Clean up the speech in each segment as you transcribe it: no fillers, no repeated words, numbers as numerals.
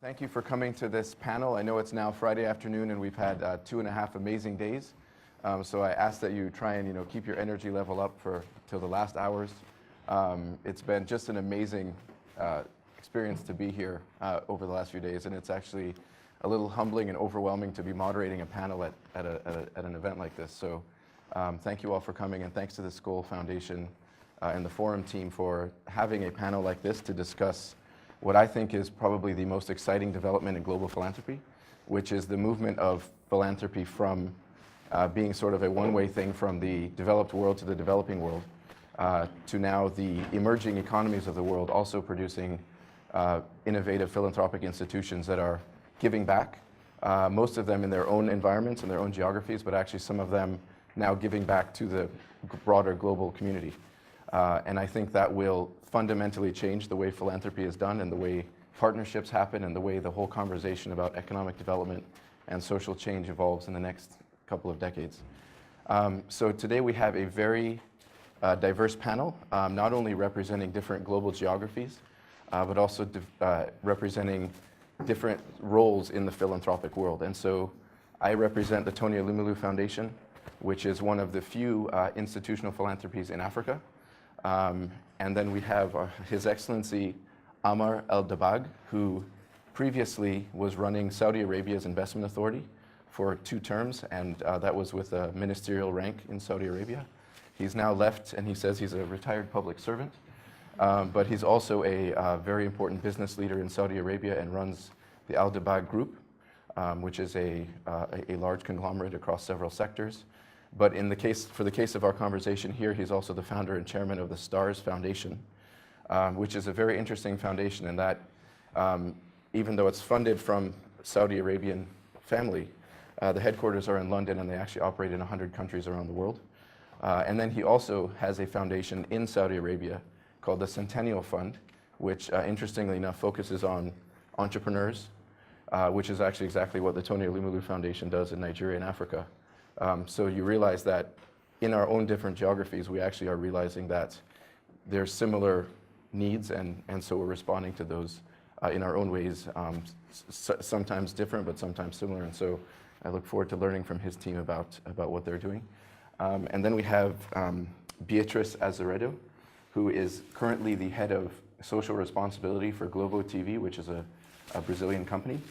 Thank you for coming to this panel. I know it's now Friday afternoon and we've had 2.5 amazing days. So I ask that you try and keep your energy level up till the last hours. It's been just an amazing experience to be here over the last few days, and it's actually a little humbling and overwhelming to be moderating a panel at an event like this. So thank you all for coming, and thanks to the Skoll Foundation and the Forum team for having a panel like this to discuss what I think is probably the most exciting development in global philanthropy, which is the movement of philanthropy from being sort of a one-way thing from the developed world to the developing world, to now the emerging economies of the world also producing innovative philanthropic institutions that are giving back, most of them in their own environments and their own geographies, but actually some of them now giving back to the broader global community. And I think that will fundamentally change the way philanthropy is done and the way partnerships happen and the way the whole conversation about economic development and social change evolves in the next couple of decades. So today we have a very diverse panel, not only representing different global geographies, but also representing different roles in the philanthropic world. And so I represent the Tony Elumelu Foundation, which is one of the few institutional philanthropies in Africa. And then we have His Excellency Amar El-Dabbagh, who previously was running Saudi Arabia's investment authority for 2 terms, and that was with a ministerial rank in Saudi Arabia. He's now left, and he says he's a retired public servant, but he's also a very important business leader in Saudi Arabia and runs the Al-Dabbagh Group, which is a large conglomerate across several sectors. But for the case of our conversation here, he's also the founder and chairman of the STARS Foundation, which is a very interesting foundation in that even though it's funded from Saudi Arabian family, the headquarters are in London and they actually operate in 100 countries around the world. And then he also has a foundation in Saudi Arabia called the Centennial Fund, which interestingly enough focuses on entrepreneurs, which is actually exactly what the Tony Elumelu Foundation does in Nigeria and Africa. So you realize that in our own different geographies, we actually are realizing that there's similar needs, and so we're responding to those in our own ways, sometimes different, but sometimes similar. And so I look forward to learning from his team about what they're doing. And then we have Beatriz Azeredo, who is currently the head of social responsibility for Globo TV, which is a Brazilian company.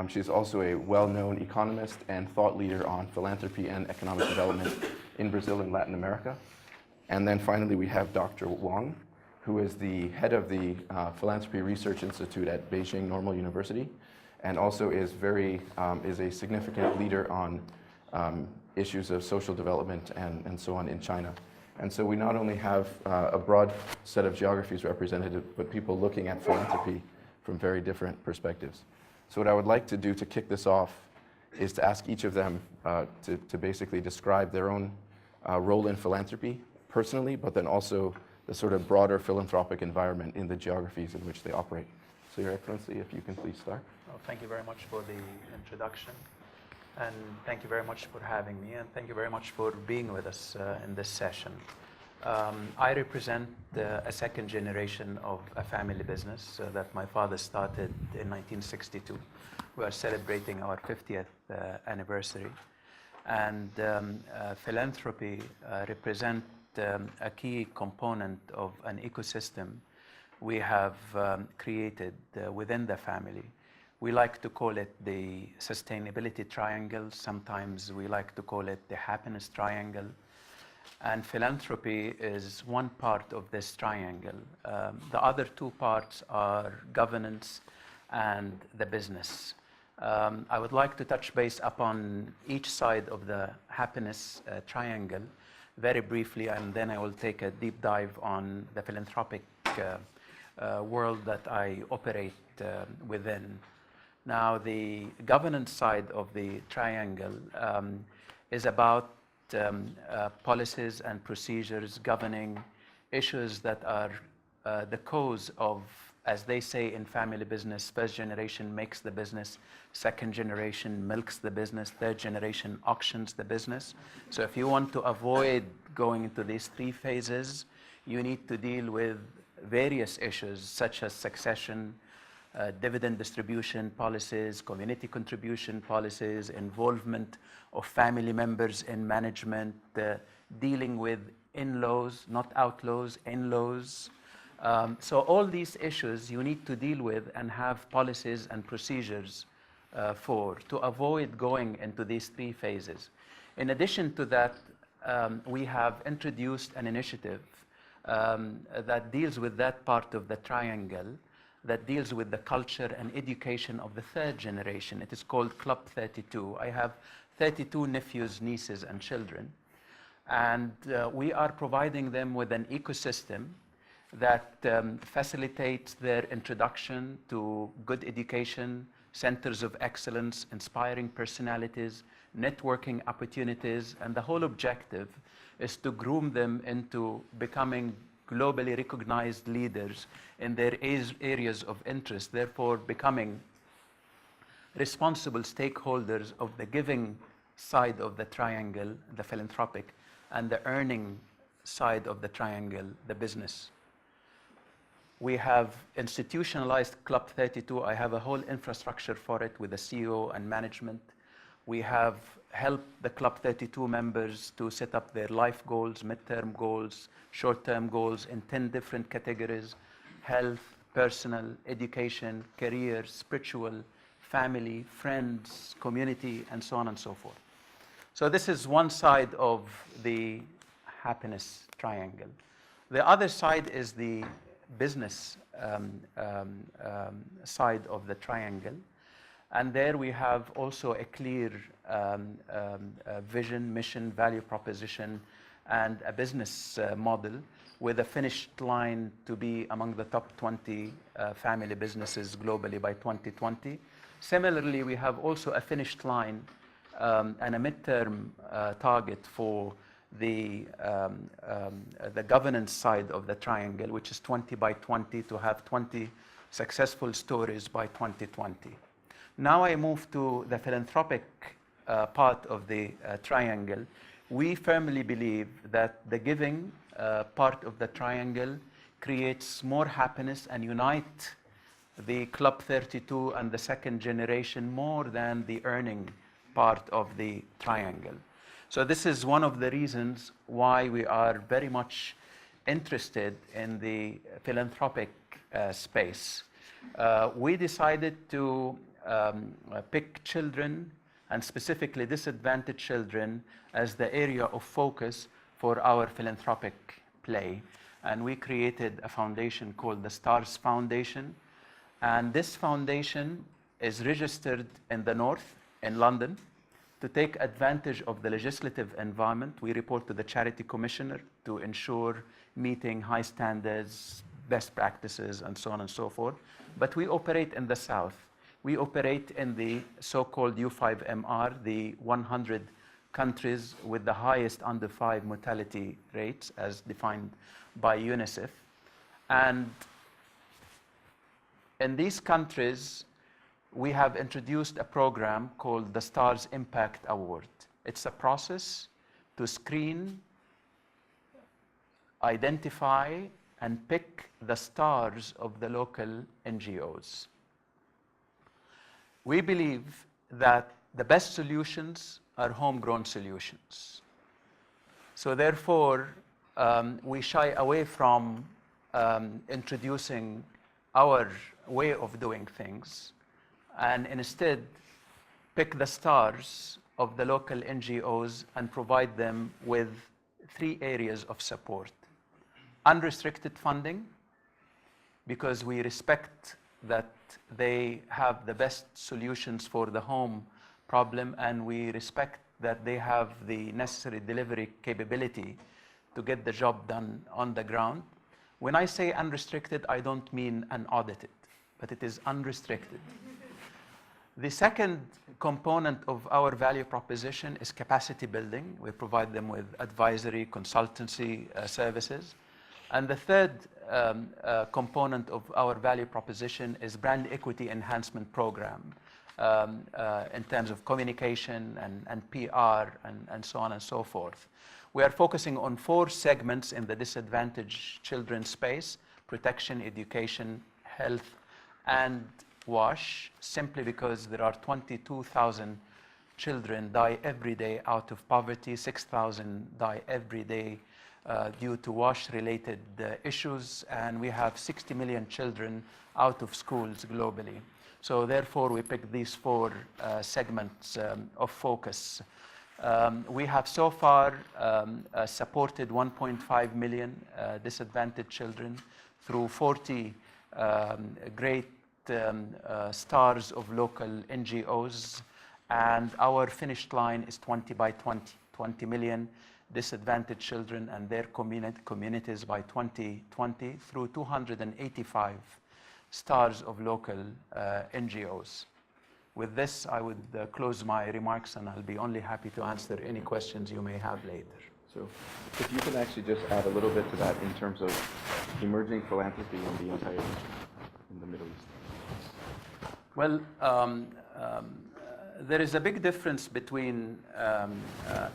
She's also a well-known economist and thought leader on philanthropy and economic development in Brazil and Latin America. And then finally, we have Dr. Wang, who is the head of the Philanthropy Research Institute at Beijing Normal University, and also is a significant leader on issues of social development and so on in China. And so we not only have a broad set of geographies represented, but people looking at philanthropy from very different perspectives. So what I would like to do to kick this off is to ask each of them to basically describe their own role in philanthropy personally, but then also the sort of broader philanthropic environment in the geographies in which they operate. So Your Excellency, if you can please start. Well, thank you very much for the introduction, and thank you very much for having me, and thank you very much for being with us in this session. I represent a second generation of a family business that my father started in 1962. We are celebrating our 50th anniversary. And philanthropy represents a key component of an ecosystem we have created within the family. We like to call it the sustainability triangle. Sometimes we like to call it the happiness triangle. And philanthropy is one part of this triangle. The other 2 parts are governance and the business. I would like to touch base upon each side of the happiness triangle very briefly, and then I will take a deep dive on the philanthropic world that I operate within. Now, the governance side of the triangle is about policies and procedures governing issues that are the cause of, as they say in family business, first generation makes the business, second generation milks the business, third generation auctions the business. So if you want to avoid going into these 3 phases, you need to deal with various issues such as succession, dividend distribution policies, community contribution policies, involvement of family members in management, dealing with in-laws, not outlaws, in-laws. So all these issues you need to deal with and have policies and procedures to avoid going into these three phases. In addition to that, we have introduced an initiative that deals with that part of the triangle, that deals with the culture and education of the third generation. It is called Club 32. I have 32 nephews, nieces, and children. And we are providing them with an ecosystem that facilitates their introduction to good education, centers of excellence, inspiring personalities, networking opportunities, and the whole objective is to groom them into becoming globally recognized leaders in their areas of interest, therefore becoming responsible stakeholders of the giving side of the triangle, the philanthropic, and the earning side of the triangle, the business. We have institutionalized Club 32. I have a whole infrastructure for it with the CEO and management. We have helped the Club 32 members to set up their life goals, midterm goals, short-term goals in 10 different categories: health, personal, education, career, spiritual, family, friends, community, and so on and so forth. So this is one side of the happiness triangle. The other side is the business side of the triangle. And there we have also a clear vision, mission, value proposition, and a business model with a finished line to be among the top 20 family businesses globally by 2020. Similarly, we have also a finished line and a midterm target for the governance side of the triangle, which is 20 by 20, to have 20 successful stories by 2020. Now I move to the philanthropic part of the triangle. We firmly believe that the giving part of the triangle creates more happiness and unite the Club 32 and the second generation more than the earning part of the triangle. So this is one of the reasons why we are very much interested in the philanthropic space. We decided to pick children, and specifically disadvantaged children, as the area of focus for our philanthropic play. And we created a foundation called the STARS Foundation. And this foundation is registered in the North, in London, to take advantage of the legislative environment. We report to the Charity Commissioner to ensure meeting high standards, best practices, and so on and so forth. But we operate in the South. We operate in the so-called U5MR, the 100 countries with the highest under 5 mortality rates as defined by UNICEF. And in these countries, we have introduced a program called the STARS Impact Award. It's a process to screen, identify, and pick the stars of the local NGOs. We believe that the best solutions are homegrown solutions. So therefore, we shy away from introducing our way of doing things, and instead pick the stars of the local NGOs and provide them with 3 areas of support. Unrestricted funding, because we respect that they have the best solutions for the home problem, and we respect that they have the necessary delivery capability to get the job done on the ground. When I say unrestricted, I don't mean unaudited, but it is unrestricted. The second component of our value proposition is capacity building. We provide them with advisory, consultancy services. And the third component of our value proposition is brand equity enhancement program in terms of communication and PR and so on and so forth. We are focusing on 4 segments in the disadvantaged children space: protection, education, health, and WASH, simply because there are 22,000 children die every day out of poverty, 6,000 die every day due to WASH-related issues, and we have 60 million children out of schools globally. So therefore, we picked these four segments of focus. We have so far supported 1.5 million disadvantaged children through 40 great stars of local NGOs, and our finished line is 20 by 20, 20 million disadvantaged children and their communities by 2020 through 285 stars of local NGOs. With this, I would close my remarks, and I'll be only happy to answer any questions you may have later. So if you can actually just add a little bit to that in terms of emerging philanthropy in the entire region, in the Middle East. Well, there is a big difference between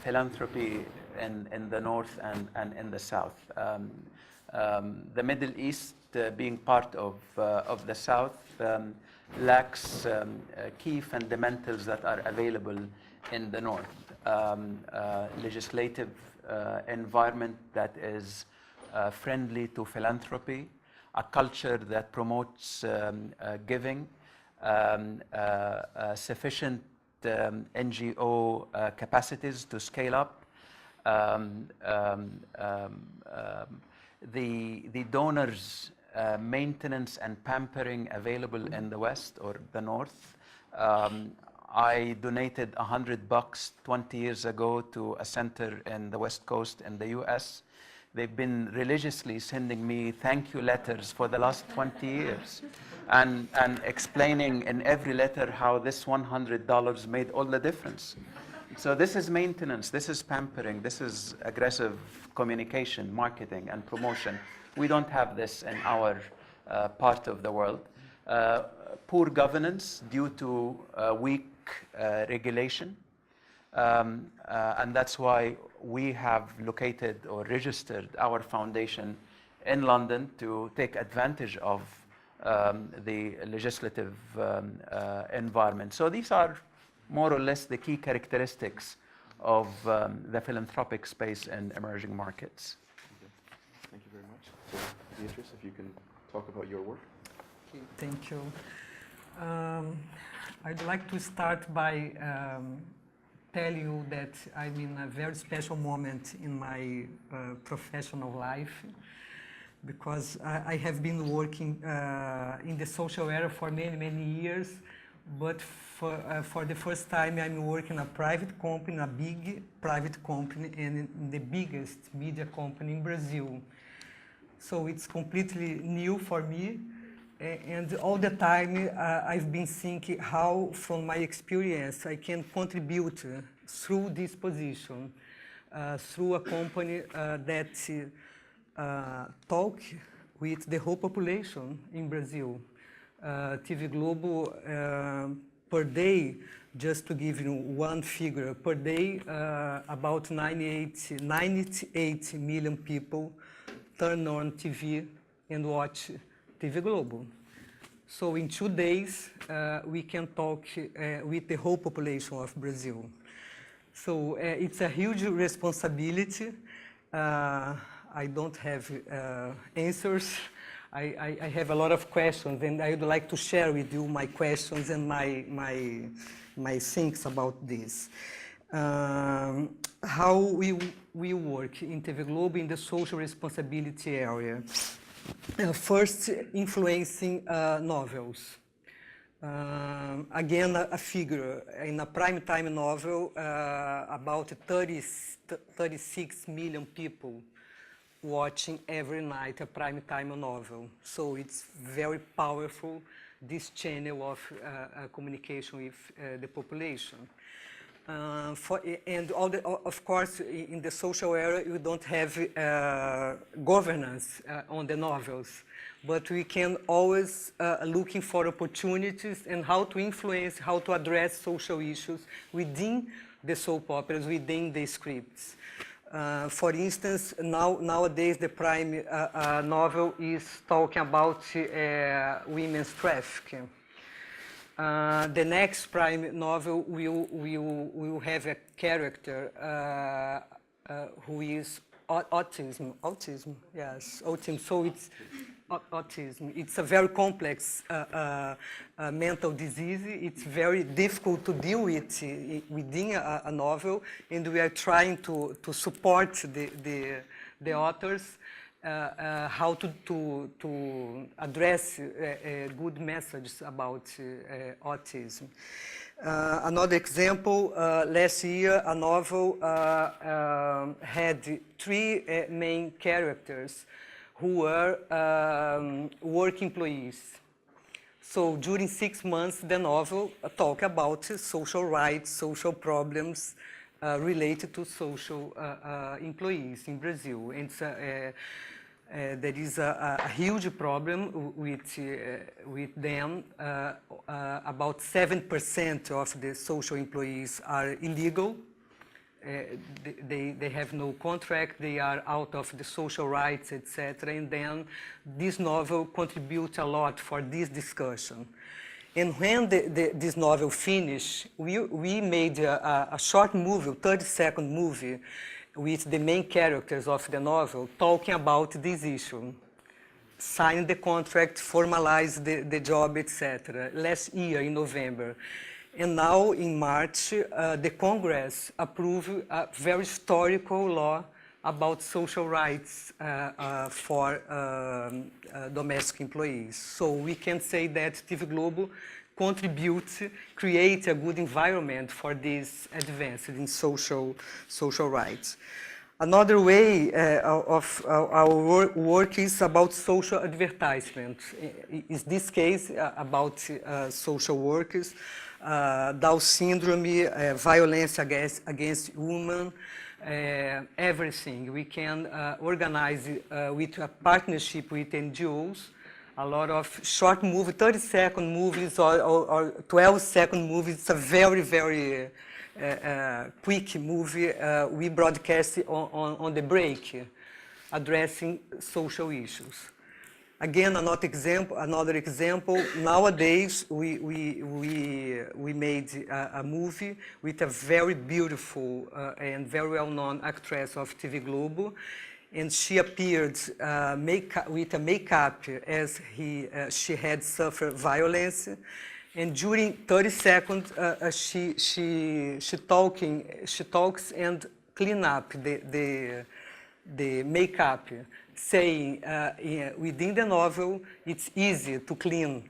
philanthropy in the north and in the south. The Middle East, being part of the south, lacks key fundamentals that are available in the north. Legislative environment that is friendly to philanthropy, a culture that promotes giving, sufficient NGO capacities to scale up, the donors' maintenance and pampering available in the West or the North. I donated $100 20 years ago to a center in the West Coast in the US. They've been religiously sending me thank you letters for the last 20 years and explaining in every letter how this $100 made all the difference. So this is maintenance, this is pampering, this is aggressive communication, marketing, and promotion. We don't have this in our part of the world. Poor governance due to weak regulation. And that's why we have located or registered our foundation in London to take advantage of the legislative environment. So these are more or less the key characteristics of the philanthropic space in emerging markets. Okay. Thank you very much. So, Beatrice, if you can talk about your work. Okay, thank you. I'd like to start by tell you that I'm in a very special moment in my professional life, because I have been working in the social area for many, many years, but for the first time I'm working in a private company, a big private company, and the biggest media company in Brazil. So it's completely new for me, and all the time I've been thinking how, from my experience, I can contribute through this position, through a company that talk with the whole population in Brazil. TV Globo, per day, just to give you one figure, per day about 98 million people turn on TV and watch TV Globo. So in 2 days, we can talk with the whole population of Brazil. So it's a huge responsibility. I don't have answers. I have a lot of questions, and I would like to share with you my questions and my things about this. How we work in TV Globo in the social responsibility area. First, influencing novels. Again, a figure. In a primetime novel, about 36 million people watching every night a primetime novel. So it's very powerful, this channel of communication with the population. Of course, in the social area, you don't have governance on the novels, but we can always looking for opportunities and how to influence, how to address social issues within the soap operas, within the scripts. For instance, nowadays the prime novel is talking about women's trafficking. The next prime novel will have a character who is autism. Yes, autism. So it's autism. It's a very complex mental disease. It's very difficult to deal with within a novel, and we are trying to support the authors how to address good messages about autism. Another example, last year a novel had 3 main characters who were work employees. So during 6 months the novel talked about social rights, social problems related to social employees in Brazil. And there is a huge problem with them. About 7% of the social employees are illegal. They have no contract, they are out of the social rights, etc. And then this novel contributes a lot for this discussion. And when this novel finished, we made a short movie, 30-second movie, with the main characters of the novel talking about this issue. Sign the contract, formalize the job, etc. Last year in November. And now in March, the Congress approved a very historical law about social rights for domestic employees. So we can say that TV Globo contributes, creates a good environment for this advance in social rights. Another way of our work is about social advertisement. In this case, about social workers, Down syndrome, violence against women, everything. We can organize with a partnership with NGOs, a lot of short movies, 30-second movies or 12-second movies. It's a very, very quick movie. We broadcast on the break, addressing social issues. Again, another example. Nowadays, we made a movie with a very beautiful and very well-known actress of TV Globo, and she appeared with a makeup as she had suffered violence. And during 30 seconds, she talks and clean up the makeup, saying within the novel it's easy to clean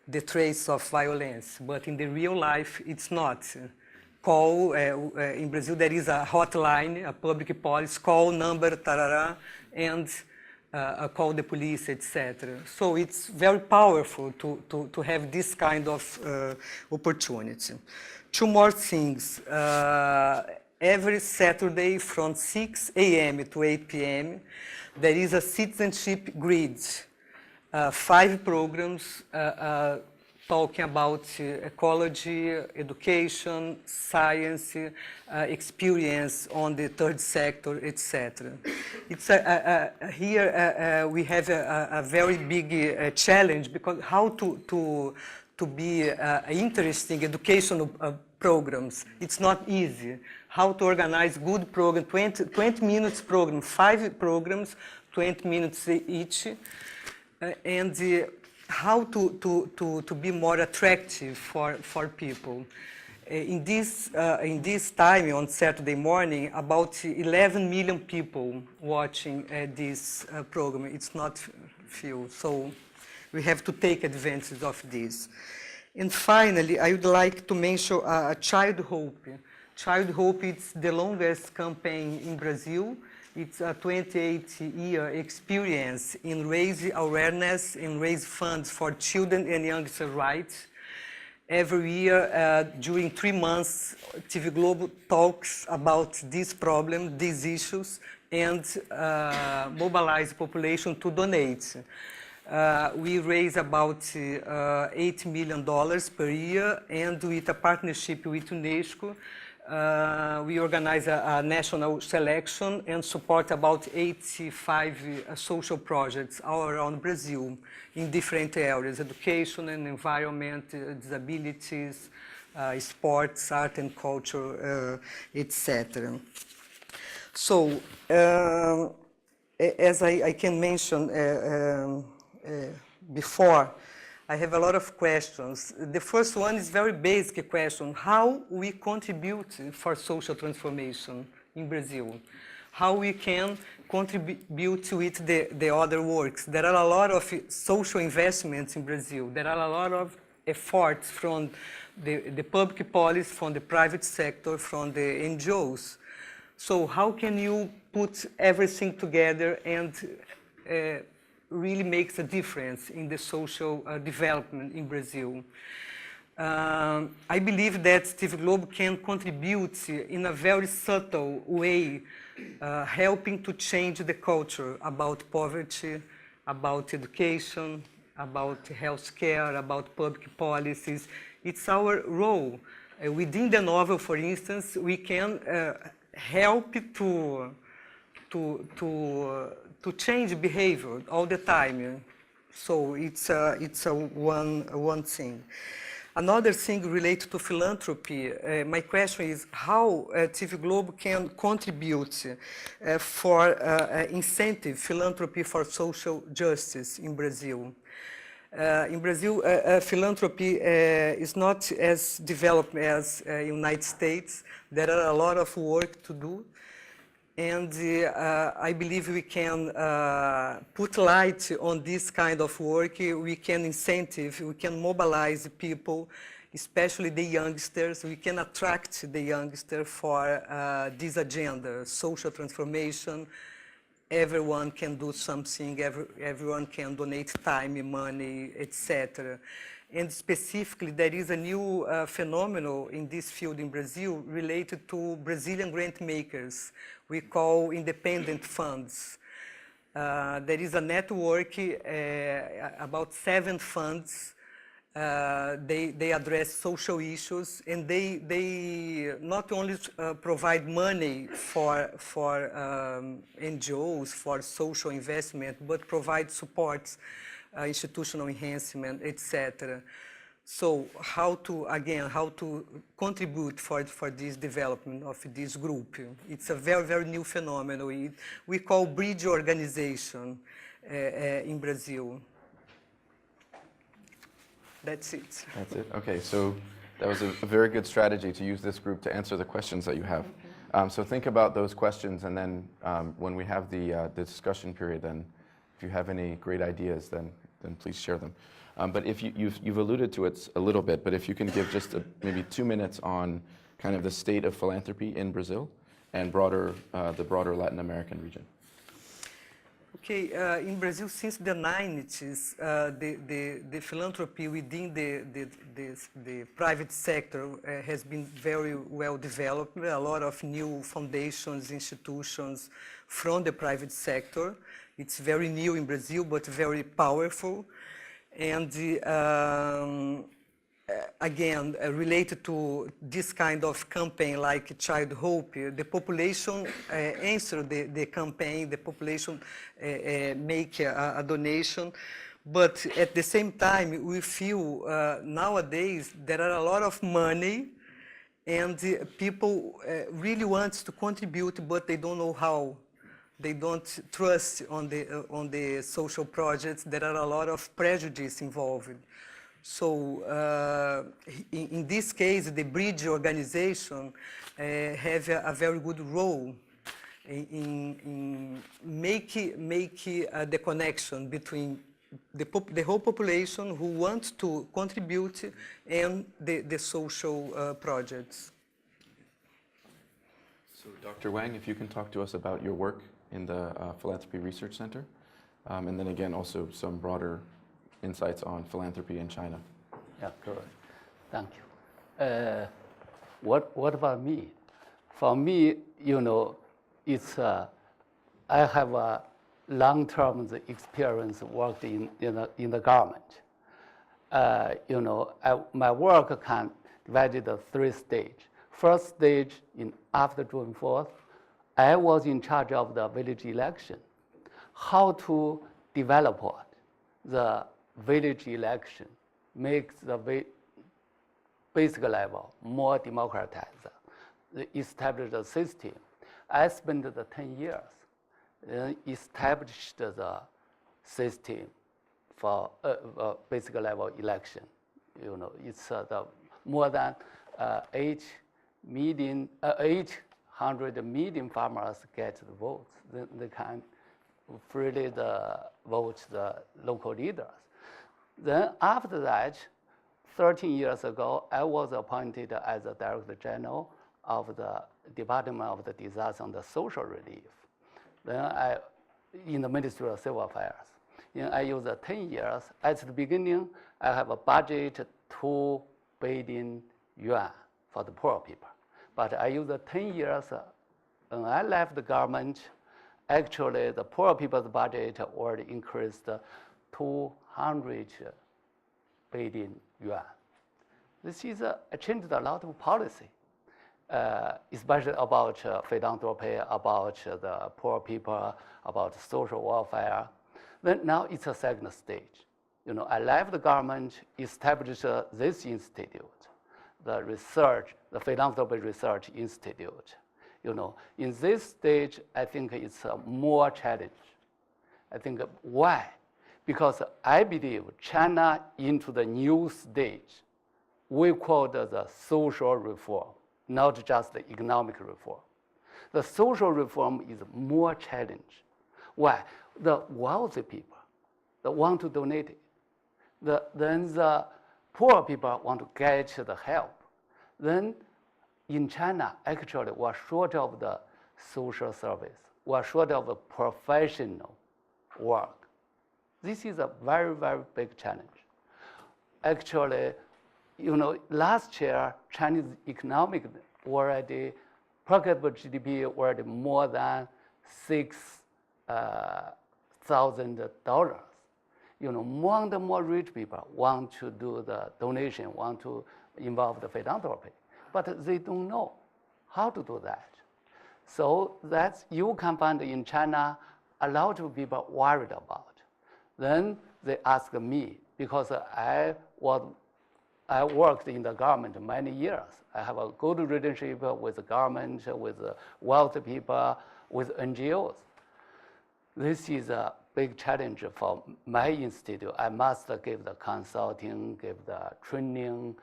the trace of violence, but in the real life it's not. Call, in Brazil there is a hotline, a public policy, call number, tarara, and call the police, etc. So it's very powerful to have this kind of opportunity. Two more things. Every Saturday from 6 a.m. to 8 p.m. there is a citizenship grid, 5 programs talking about ecology, education, science, experience on the third sector, etc. It's here we have a very big challenge, because how to be interesting educational programs, it's not easy. How to organize good program, 20 minutes program, 5 programs, 20 minutes each, and how to be more attractive for people. In this time on Saturday morning, about 11 million people watching this program. It's not few, so we have to take advantage of this. And finally, I would like to mention Child Hope. Child Hope is the longest campaign in Brazil. It's a 28-year experience in raising awareness and raise funds for children and youngsters' rights. Every year, during 3 months, TV Globo talks about this problem, these issues, and mobilize population to donate. We raise about $8 million per year, and with a partnership with UNESCO, We organize a national selection and support about 85 social projects all around Brazil in different areas: education and environment, disabilities, sports, art and culture, etc. So, as I can mention before, I have a lot of questions. The first one is very basic question: how we contribute for social transformation in Brazil? How we can contribute with the other works? There are a lot of social investments in Brazil. There are a lot of efforts from the public policy, from the private sector, from the NGOs. So how can you put everything together and really makes a difference in the social development in Brazil? I believe that TV Globo can contribute in a very subtle way, helping to change the culture about poverty, about education, about healthcare, about public policies. It's our role. Within the novel, for instance, we can help to change behavior all the time. So it's one thing. Another thing related to philanthropy, my question is how TV Globo can contribute for incentive philanthropy for social justice in Brazil. In Brazil, philanthropy is not as developed as United States. There are a lot of work to do. And I believe we can put light on this kind of work. We can incentive, we can mobilize people, especially the youngsters. We can attract the youngster for this agenda, social transformation. Everyone can do something, everyone can donate time, money, etc. And specifically, there is a new phenomenon in this field in Brazil related to Brazilian grant makers. We call independent funds. There is a network, about 7 funds. They address social issues, and they not only provide money for NGOs, for social investment, but provide support, institutional enhancement, etc. So how to contribute for this development of this group? It's a very, very new phenomenon. We call bridge organization in Brazil. That's it. That's it. Okay, so that was a very good strategy to use this group to answer the questions that you have. So think about those questions, and then when we have the discussion period, then if you have any great ideas, then please share them. But if you've alluded to it a little bit, but if you can give just maybe 2 minutes on kind of the state of philanthropy in Brazil and the broader Latin American region. Okay, in Brazil since the 90s, the philanthropy within the private sector has been very well developed. A lot of new foundations, institutions from the private sector. It's very new in Brazil, but very powerful. And again, related to this kind of campaign like Child Hope, the population answered the campaign, the population make a donation. But at the same time, we feel nowadays there are a lot of money and people really want to contribute, but they don't know how. They don't trust on the social projects. There are a lot of prejudice involved. So in this case, the bridge organization have a very good role in making the connection between the whole population who wants to contribute and the social projects. So Dr. Wang, if you can talk to us about your work in the Philanthropy Research Center, and then again also some broader insights on philanthropy in China. Yeah, good. Thank you. What about me? For me, it's I have a long-term experience worked in the government. My work can divided in 3 stages. first stage after June 4th, I was in charge of the village election. How to develop the village election, make the basic level more democratized, establish the system. I spent the 10 years, established the system for basic level election. You know, it's the more than 800 million farmers get the votes. They can freely vote the local leaders. Then after that, 13 years ago, I was appointed as the Director General of the Department of the Disaster and the Social Relief. Then in the Ministry of Civil Affairs. I used 10 years. At the beginning, I have a budget 2 billion yuan for the poor people. But I used 10 years. When I left the government, actually the poor people's budget already increased 200 billion yuan. This is changed a lot of policy, especially about philanthropy, about the poor people, about social welfare. Then now it's a second stage. You know, I left the government, established this institute, the research, the Philanthropy Research Institute. You know, in this stage, I think it's more challenge. I think why? Because I believe China into the new stage, we call it the social reform, not just the economic reform. The social reform is more challenge. Why? The wealthy people, they want to donate it. Then the poor people want to get the help. Then in China, actually, we're short of the social service. We're short of the professional work. This is a very, very big challenge. Actually, you know, last year, Chinese economic already, per capita GDP already more than $6,000. You know, more and more rich people want to do the donation, want to involve the philanthropy, but they don't know how to do that. So that's, you can find in China a lot of people worried about. Then they ask me, because I worked in the government many years. I have a good relationship with the government, with wealthy people, with NGOs. This is a big challenge for my institute. I must give the consulting, give the training,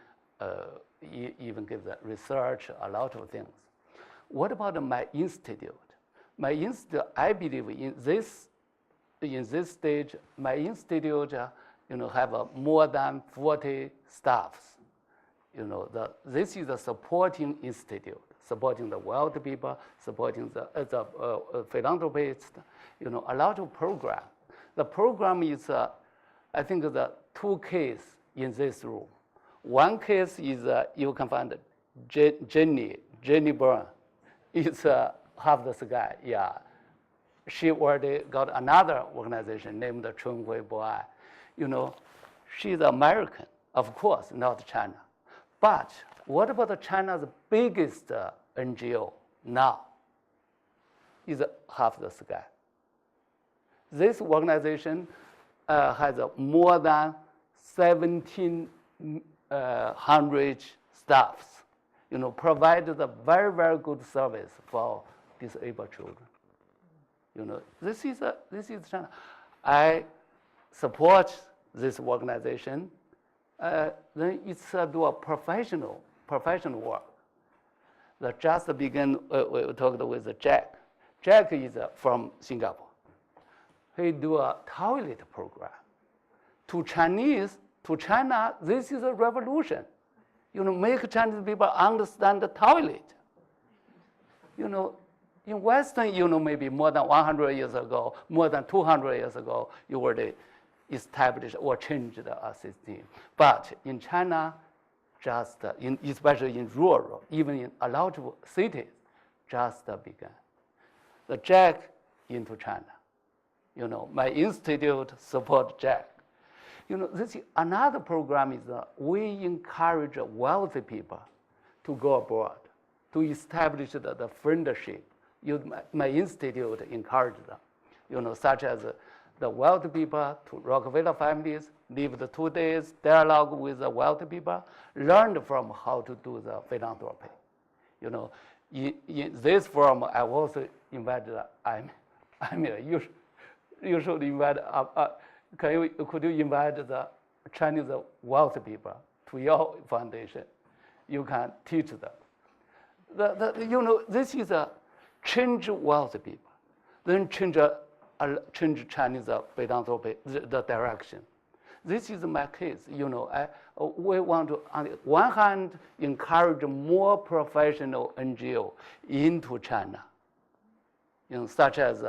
even give the research, a lot of things. What about my institute? My institute, I believe in this stage, my institute, you know, have more than 40 staffs. You know, this is a supporting institute, supporting the wealthy people, supporting the philanthropists, you know, a lot of program. The program is, I think, the 2 cases in this room. One case is, you can find Jenny Byrne. It's half the sky, yeah. She already got another organization named Chunhui Boai. You know, she's American, of course, not China. But what about China's biggest NGO now? Is half the sky. This organization has more than 1,700 staffs. You know, provided a very, very good service for disabled children. You know, this is China. I support this organization. Then it's do a professional work. The just began, we talked with Jack. Jack is from Singapore. He do a toilet program. To China, this is a revolution. You know, make Chinese people understand the toilet. You know, in Western, you know, maybe more than 100 years ago, more than 200 years ago, you already established or changed the system. But in China, just especially in rural, even in a lot of cities, just began. The Jack into China. You know, my institute support Jack. You know, this another program is we encourage wealthy people to go abroad. to establish the friendship. My institute encouraged them, such as the wealthy people to Rockefeller families, lived 2 days, dialogue with the wealthy people, learned from how to do the philanthropy. In this forum, I also invited, you should invite, could you invite the Chinese wealthy people to your foundation? You can teach them. This is a change wealthy people, then change Chinese philanthropy, the direction. This is my case. We want to, on the one hand, encourage more professional NGO into China, such as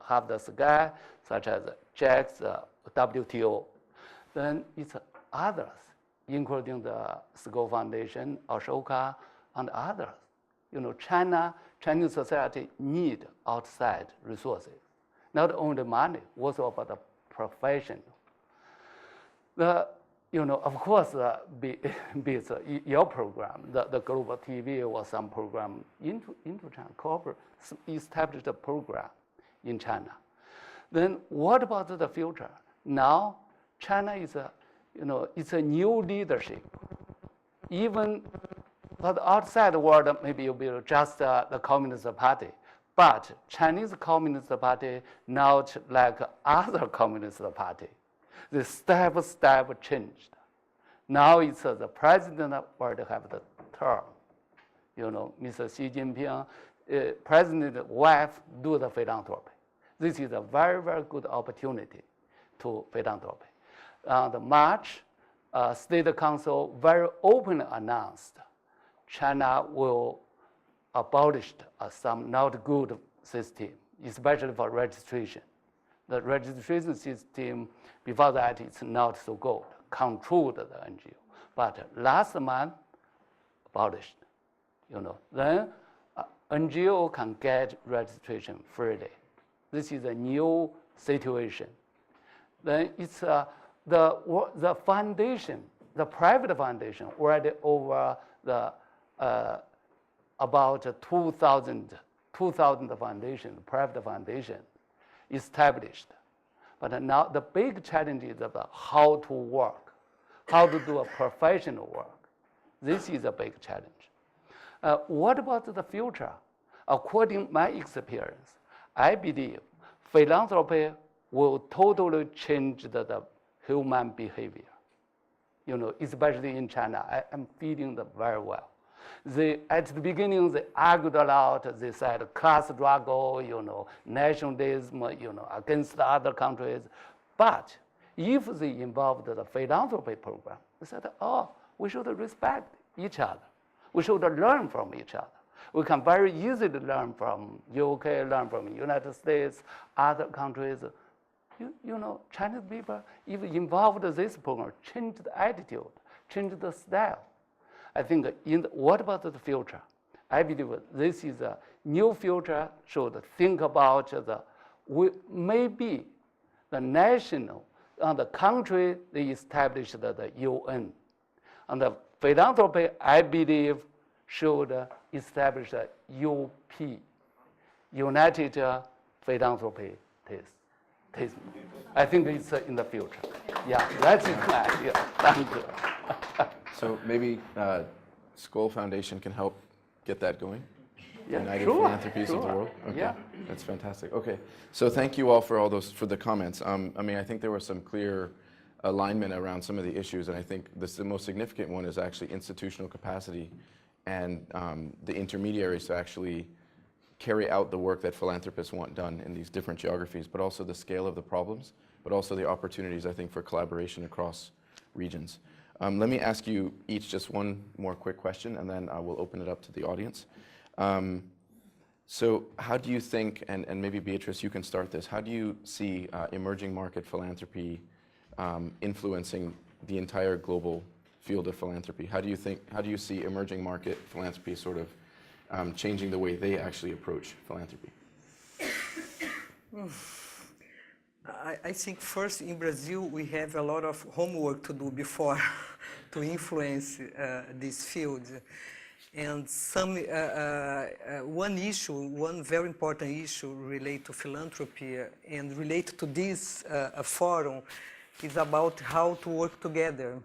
Have the Sky, such as JAX, WTO. Then it's others, including the School Foundation, Ashoka, and others. Chinese society need outside resources, not only money, also about the professional. Of course, beats your program, the Global TV or some program into China, corporate established a program in China. Then what about the future? Now, China is it's a new leadership. Even for the outside world, maybe it will be just the Communist Party. But Chinese Communist Party not like other Communist Party. The step changed. Now it's the president will have the term. Mr. Xi Jinping, president's wife do the philanthropy. This is a very, very good opportunity to philanthropy. The March, State Council very openly announced China will abolish some not good system, especially for registration. The registration system, before that, it's not so good, controlled the NGO. But last month, abolished. Then NGO can get registration freely. This is a new situation. Then it's the foundation, the private foundation, already over the about 2,000 foundations, private foundation established. But now the big challenge is about how to work, how to do a professional work. This is a big challenge. What about the future? According to my experience, I believe philanthropy will totally change the human behavior. Especially in China, I am feeling that very well. At the beginning, they argued a lot. They said class struggle, nationalism, against the other countries. But if they involved the philanthropy program, they said, we should respect each other. We should learn from each other. We can very easily learn from UK, learn from United States, other countries. Chinese people, if involved in this program, change the attitude, change the style. I think what about the future? I believe this is a new future. Should think about maybe the national and the country they established the UN, and the philanthropy I believe should establish a UP, United Philanthropy Taste. I think it's in the future. Yeah, that's it. Yeah, thank you. So maybe Skoll Foundation can help get that going? Yeah, United sure, Philanthropies of the sure. World? Okay, Yeah. that's fantastic. Okay, so thank you all for the comments. I think there was some clear alignment around some of the issues, and I think the most significant one is actually institutional capacity and the intermediaries to actually carry out the work that philanthropists want done in these different geographies, but also the scale of the problems, but also the opportunities, I think, for collaboration across regions. Let me ask you each just one more quick question, and then I will open it up to the audience. So how do you think, and maybe Beatrice, you can start this, how do you see emerging market philanthropy influencing the entire global field of philanthropy? How do you see emerging market philanthropy sort of changing the way they actually approach philanthropy? I think first in Brazil we have a lot of homework to do before to influence this field. And one very important issue related to philanthropy and related to this forum is about how to work together.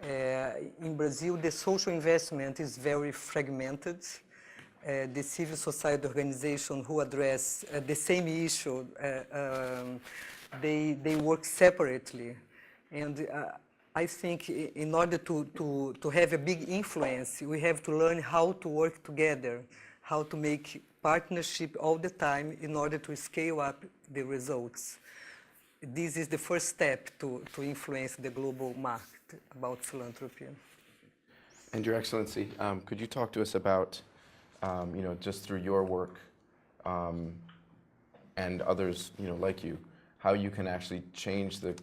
In Brazil, the social investment is very fragmented. The civil society organizations who address the same issue, they work separately. And I think in order to have a big influence, we have to learn how to work together, how to make partnership all the time in order to scale up the results. This is the first step to influence the global market about philanthropy. And Your Excellency, could you talk to us about, just through your work and others, like you, how you can actually change the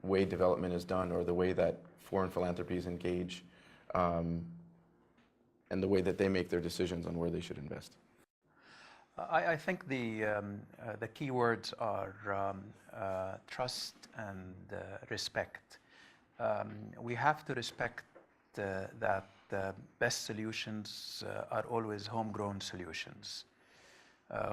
way development is done or the way that foreign philanthropies engage and the way that they make their decisions on where they should invest? I think the key words are trust and respect. We have to respect that the best solutions are always homegrown solutions.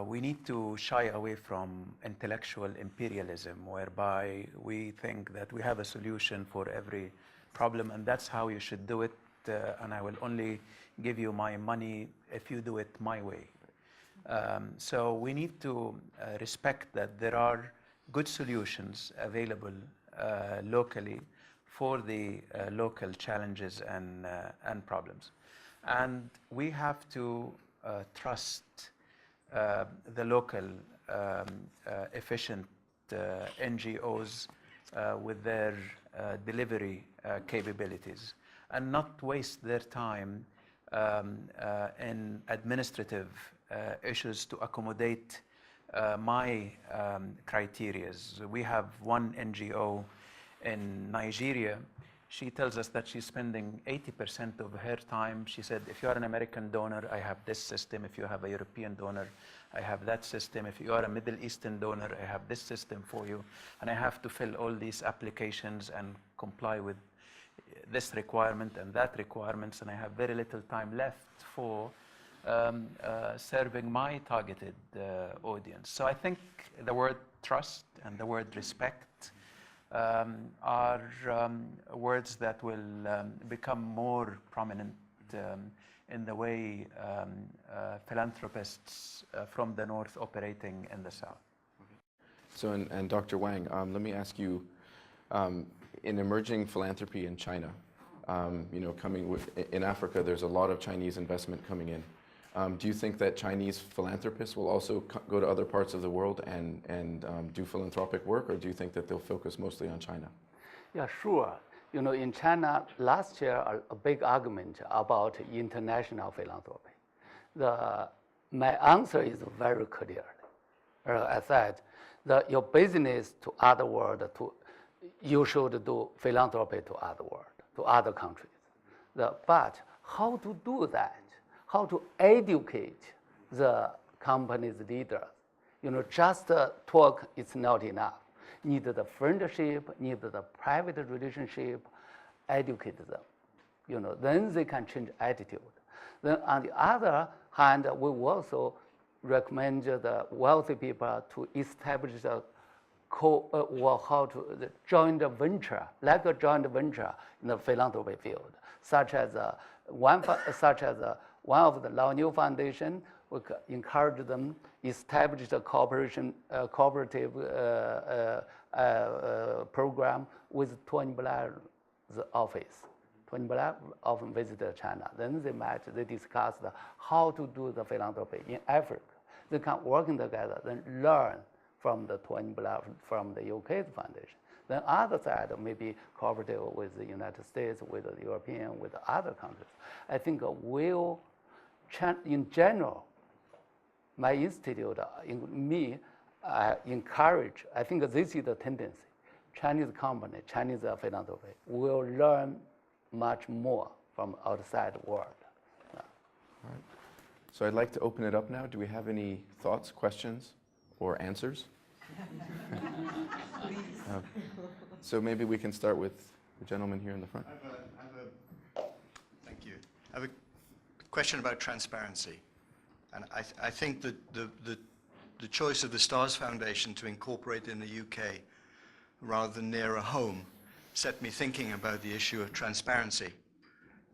We need to shy away from intellectual imperialism, whereby we think that we have a solution for every problem and that's how you should do it, and I will only give you my money if you do it my way. So we need to respect that there are good solutions available locally for the local challenges and problems. And we have to trust the local efficient NGOs with their delivery capabilities and not waste their time in administrative issues to accommodate my criterias. We have one NGO in Nigeria. She tells us that she's spending 80% of her time. She said, if you are an American donor, I have this system. If you have a European donor, I have that system. If you are a Middle Eastern donor, I have this system for you. And I have to fill all these applications and comply with this requirement and that requirements. And I have very little time left for serving my targeted audience. So I think the word trust and the word respect are words that will become more prominent in the way philanthropists from the North operating in the South. So, and Dr. Wang, let me ask you, in emerging philanthropy in China, in Africa, there's a lot of Chinese investment coming in. Do you think that Chinese philanthropists will also go to other parts of the world and do philanthropic work, or do you think that they'll focus mostly on China? Yeah, sure. In China, last year, a big argument about international philanthropy. My answer is very clear. I said that your business to other world, you should do philanthropy to other world, to other countries. But how to do that? How to educate the company's leaders? Just talk is not enough. Need the friendship, need the private relationship, educate them. Then they can change attitude. Then on the other hand, we also recommend the wealthy people to establish a joint venture, like a joint venture in the philanthropy field, such as one of the Lao Niu Foundation. We encourage them establish a cooperative program with Tony Blair's office. Tony Blair often visited China. Then they met, they discussed how to do the philanthropy in Africa. They can work together, then learn from the Tony Blair, from the UK's foundation. Then other side, maybe cooperative with the United States, with the European, with other countries. I think in general, my institute, encourage, I think this is the tendency. Chinese company, Chinese philanthropy will learn much more from outside world. All right. So I'd like to open it up now. Do we have any thoughts, questions, or answers? So maybe we can start with the gentleman here in the front. Thank you. I have a question about transparency. And I think that the choice of the STARS Foundation to incorporate in the UK rather than nearer home set me thinking about the issue of transparency.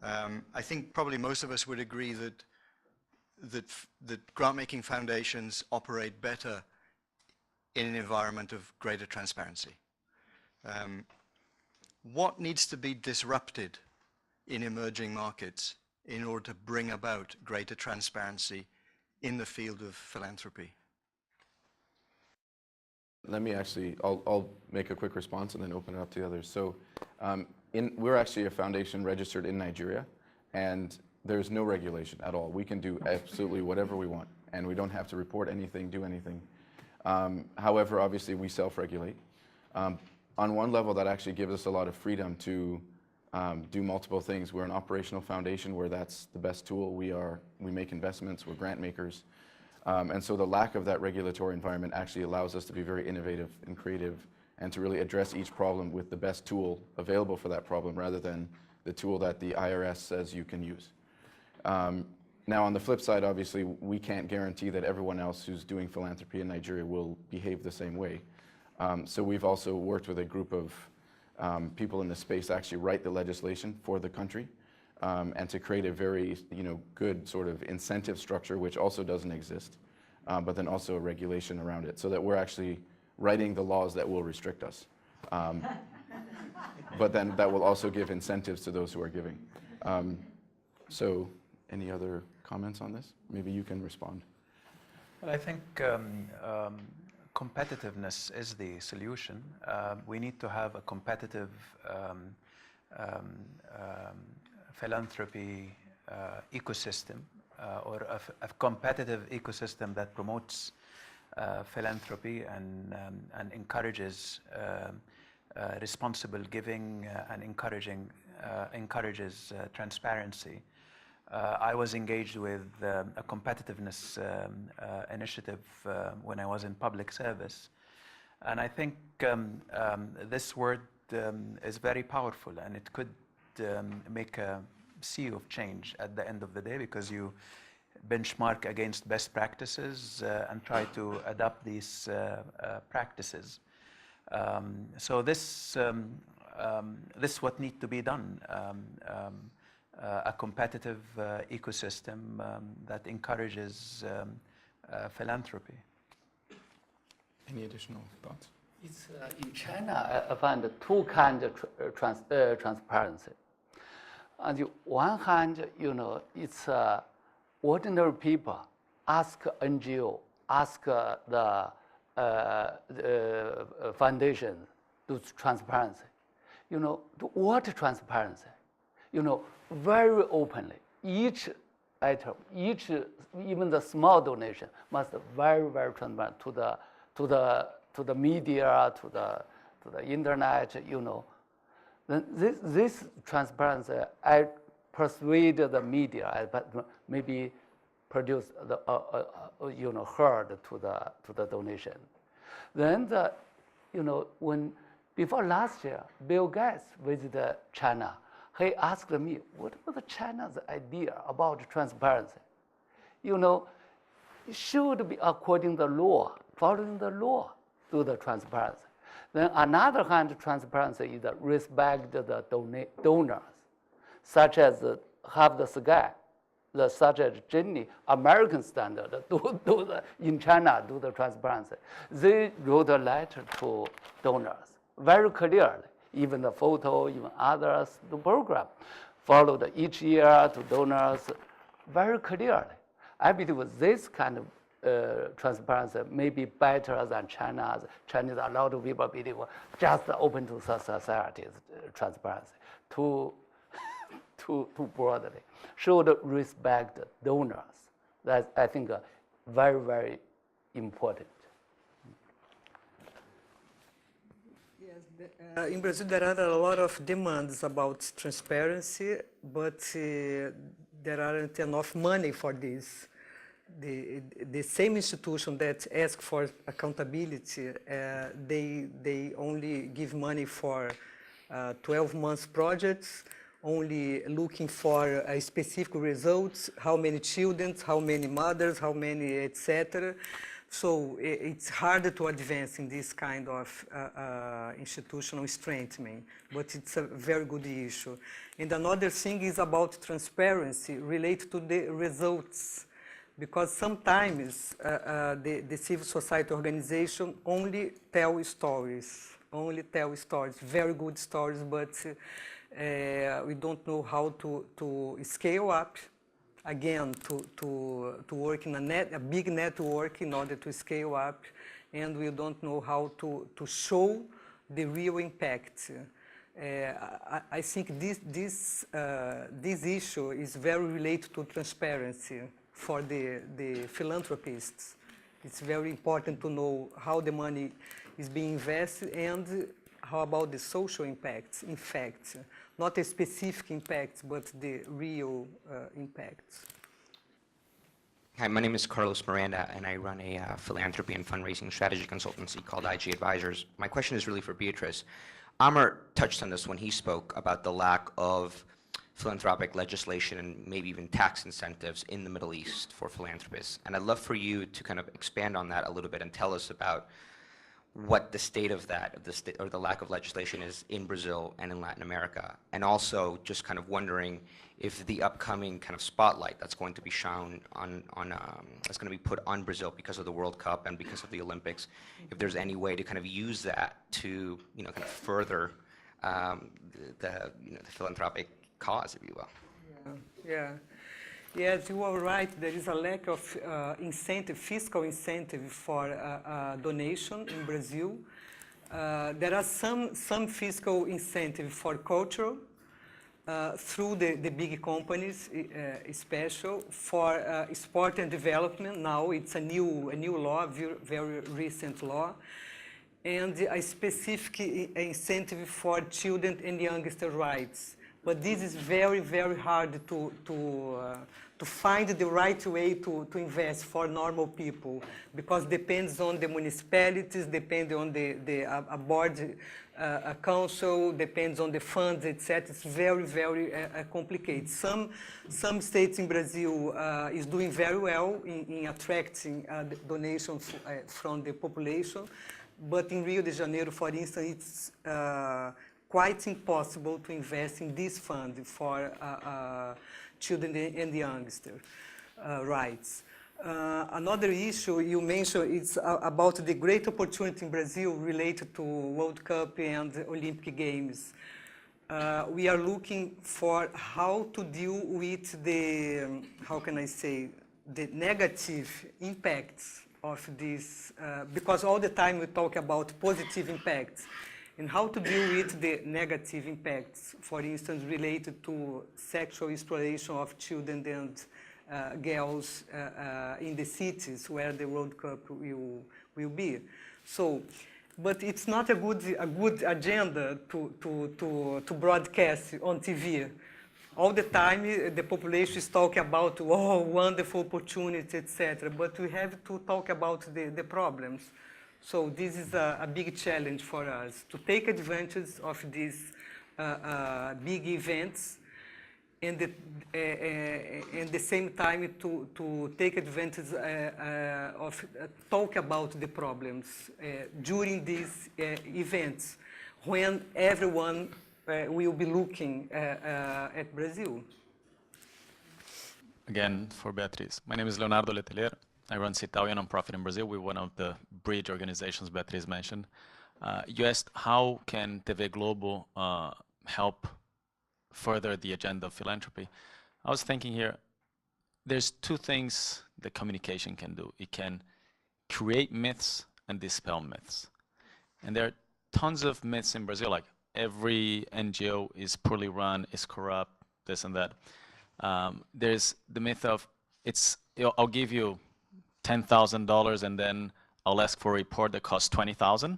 I think probably most of us would agree that grant-making foundations operate better in an environment of greater transparency. What needs to be disrupted in emerging markets in order to bring about greater transparency in the field of philanthropy? Let me actually, I'll make a quick response and then open it up to the others. So we're actually a foundation registered in Nigeria, and there's no regulation at all. We can do absolutely whatever we want, and we don't have to report anything, do anything. However, obviously, we self-regulate. On one level, that actually gives us a lot of freedom to do multiple things. We're an operational foundation where that's the best tool. We make investments, we're grant makers. And so the lack of that regulatory environment actually allows us to be very innovative and creative and to really address each problem with the best tool available for that problem rather than the tool that the IRS says you can use. Now on the flip side, obviously, we can't guarantee that everyone else who's doing philanthropy in Nigeria will behave the same way. So we've also worked with a group of people in the space to actually write the legislation for the country. And to create a very good sort of incentive structure, which also doesn't exist, but then also a regulation around it, so that we're actually writing the laws that will restrict us. But then that will also give incentives to those who are giving. So any other comments on this? Maybe you can respond. Well, I think competitiveness is the solution. We need to have a competitive philanthropy ecosystem or a competitive ecosystem that promotes philanthropy and encourages responsible giving and encourages transparency. I was engaged with a competitiveness initiative when I was in public service, and I think this word is very powerful, and it could make a sea of change at the end of the day, because you benchmark against best practices and try to adapt these practices. So this what needs to be done. A competitive ecosystem that encourages philanthropy. Any additional thoughts? It's, in China, I find two kinds of transparency. On the one hand, it's ordinary people ask NGO, ask the foundation do transparency. What transparency? Very openly. Each item, even the small donation must be very, very transparent to the media, to the internet. Then this transparency, I persuade the media, but maybe produce the herd to the donation. Then when before last year, Bill Gates visited China. He asked me, what was China's idea about transparency? It should be according to the law, following the law, do the transparency. Then another kind of transparency is respect the donors, such as Have the Sky, such as Jenny, American standard, in China, do the transparency. They wrote a letter to donors very clearly. Even the photo, even others, the program followed each year to donors very clearly. I believe this kind of transparency may be better than China's. Chinese, a lot of people believe just open to society's transparency too broadly. Should respect donors. That's, I think, very, very important. In Brazil, there are a lot of demands about transparency, but there aren't enough money for this. The same institution that ask for accountability, they only give money for 12 months projects, only looking for specific results, how many children, how many mothers, how many, etc. So it's harder to advance in this kind of institutional strengthening, but it's a very good issue. And another thing is about transparency related to the results, because sometimes the civil society organization only tell stories, very good stories, but we don't know how to scale up, again, to work in a big network in order to scale up, and we don't know how to show the real impact. I think this issue is very related to transparency for the philanthropists. It's very important to know how the money is being invested and how about the social impacts, in fact, not a specific impact, but the real impacts. Hi, my name is Carlos Miranda, and I run a philanthropy and fundraising strategy consultancy called IG Advisors. My question is really for Beatrice. Amr touched on this when he spoke about the lack of philanthropic legislation and maybe even tax incentives in the Middle East for philanthropists. And I'd love for you to kind of expand on that a little bit and tell us about what the state of that, or the lack of legislation is in Brazil and in Latin America. And also just kind of wondering if the upcoming kind of spotlight that's going to be shown that's going to be put on Brazil because of the World Cup and because of the Olympics, if there's any way to kind of use that to, kind of further the philanthropic cause, if you will. Yeah. Yes, you are right. There is a lack of fiscal incentive for donation in Brazil. There are some fiscal incentive for culture through the big companies, especially for sport and development. Now it's a new law, very recent law, and a specific incentive for children and youngster rights. But this is very, very hard to find the right way to invest for normal people, because depends on the municipalities, depends on the board, a council, depends on the funds, etc. It's very, very complicated. Some states in Brazil is doing very well in attracting donations from the population, but in Rio de Janeiro, for instance, it's quite impossible to invest in this fund for children and youngster rights. Another issue you mentioned is about the great opportunity in Brazil related to World Cup and Olympic Games. We are looking for how to deal with the, how can I say, the negative impacts of this, because all the time we talk about positive impacts, and how to deal with the negative impacts, for instance, related to sexual exploitation of children and girls in the cities where the World Cup will be. So, but it's not a good agenda to broadcast on TV. All the time the population is talking about, oh, wonderful opportunity, etc. But we have to talk about the problems. So this is a big challenge for us, to take advantage of these big events, and at the same time to take advantage of talk about the problems during these events, when everyone will be looking at Brazil. Again, for Beatriz. My name is Leonardo Letelier. I run Cital, a nonprofit in Brazil. We're one of the bridge organizations Beatriz mentioned. You asked how can TV Globo help further the agenda of philanthropy. I was thinking here, there's two things that communication can do. It can create myths and dispel myths. And there are tons of myths in Brazil, like every NGO is poorly run, is corrupt, this and that. There's the myth of, I'll give you $10,000 and then I'll ask for a report that costs $20,000,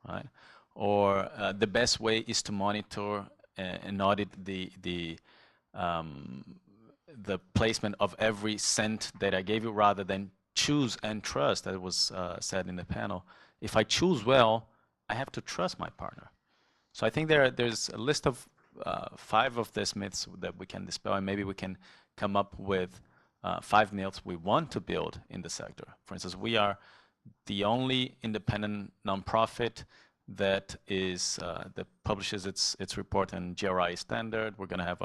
right? Or the best way is to monitor and audit the placement of every cent that I gave you, rather than choose and trust, that was said in the panel. If I choose well, I have to trust my partner. So I think there's a list of 5 of these myths that we can dispel, and maybe we can come up with 5 myths we want to build in the sector. For instance, we are the only independent nonprofit that publishes its report in GRI standard. We're going to have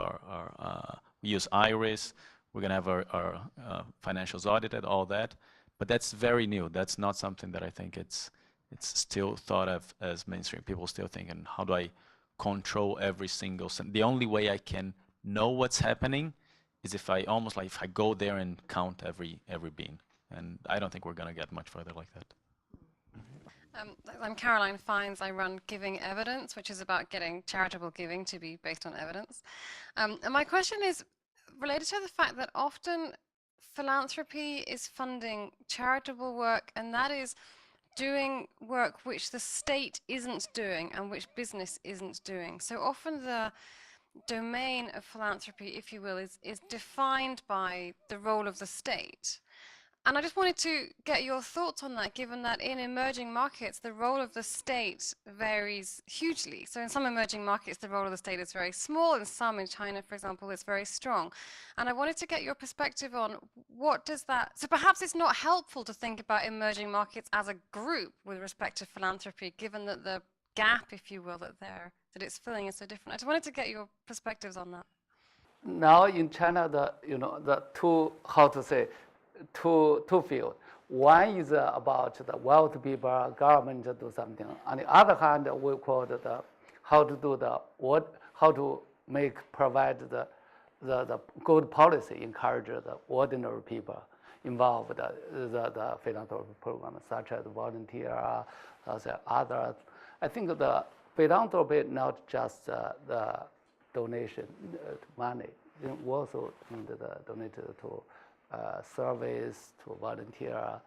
we use IRIS. We're going to have our financials audited, all that. But that's very new. That's not something that I think it's still thought of as mainstream. People still thinking, how do I control every single cent? The only way I can know what's happening is if I go there and count every bean. And I don't think we're going to get much further like that. I'm Caroline Fines. I run Giving Evidence, which is about getting charitable giving to be based on evidence. And my question is related to the fact that often philanthropy is funding charitable work, and that is doing work which the state isn't doing and which business isn't doing. So often the domain of philanthropy, if you will, is defined by the role of the state. And I just wanted to get your thoughts on that, given that in emerging markets, the role of the state varies hugely. So in some emerging markets, the role of the state is very small, and some, in China, for example, is very strong. And I wanted to get your perspective on what does that, so perhaps it's not helpful to think about emerging markets as a group with respect to philanthropy, given that the gap, if you will, that it's filling is so different. I just wanted to get your perspectives on that. Now in China, the two fields. One is about the wealthy people, government to do something. On the other hand, we call it how to provide the good policy, encourage the ordinary people involved the philanthropy program, such as volunteer, others. I think the philanthropy not just the donation money, it also donated to service, to volunteer,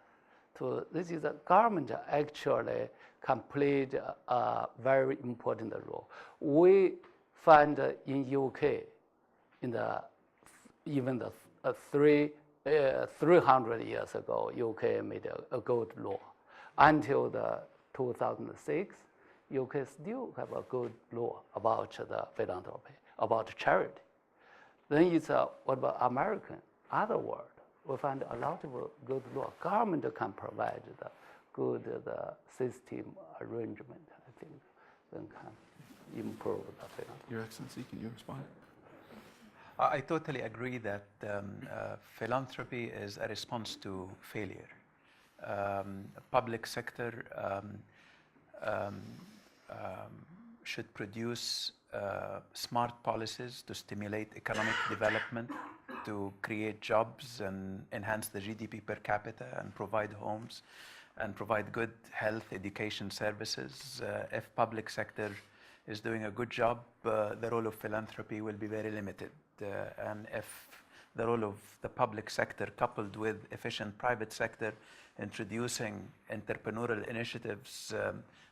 this is the government actually can play a very important role. We find in UK, even 300 years ago, UK made a good law. Until 2006, UK still have a good law about the philanthropy, about charity. Then it's what about American, other world? We find a lot of good law. Government can provide the good system arrangement, I think, then can improve the philanthropy. Your Excellency, can you respond? I totally agree that philanthropy is a response to failure. Public sector should produce smart policies to stimulate economic development, to create jobs and enhance the GDP per capita and provide homes and provide good health, education services. If public sector is doing a good job, the role of philanthropy will be very limited. And if the role of the public sector coupled with efficient private sector introducing entrepreneurial initiatives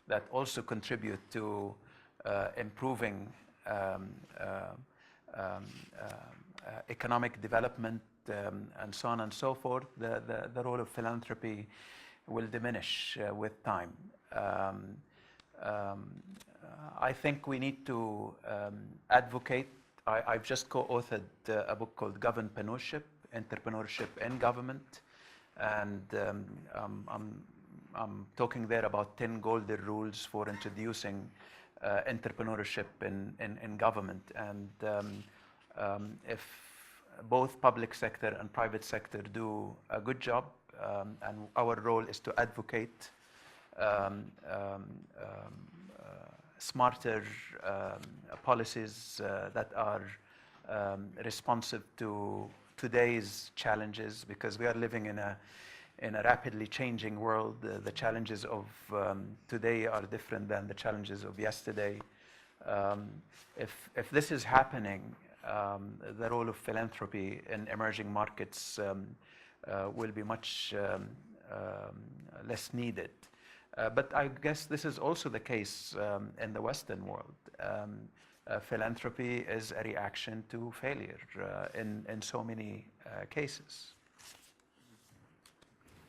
that also contribute to improving economic development and so on and so forth, the role of philanthropy will diminish with time. I think we need to advocate. I've just co-authored a book called Governpreneurship, Entrepreneurship in Government, and I'm talking there about 10 golden rules for introducing entrepreneurship in government. And if both public sector and private sector do a good job, and our role is to advocate smarter policies that are responsive to today's challenges, because we are living in a rapidly changing world. The challenges of today are different than the challenges of yesterday. If this is happening, the role of philanthropy in emerging markets will be much less needed. But I guess this is also the case in the Western world. Philanthropy is a reaction to failure in so many cases.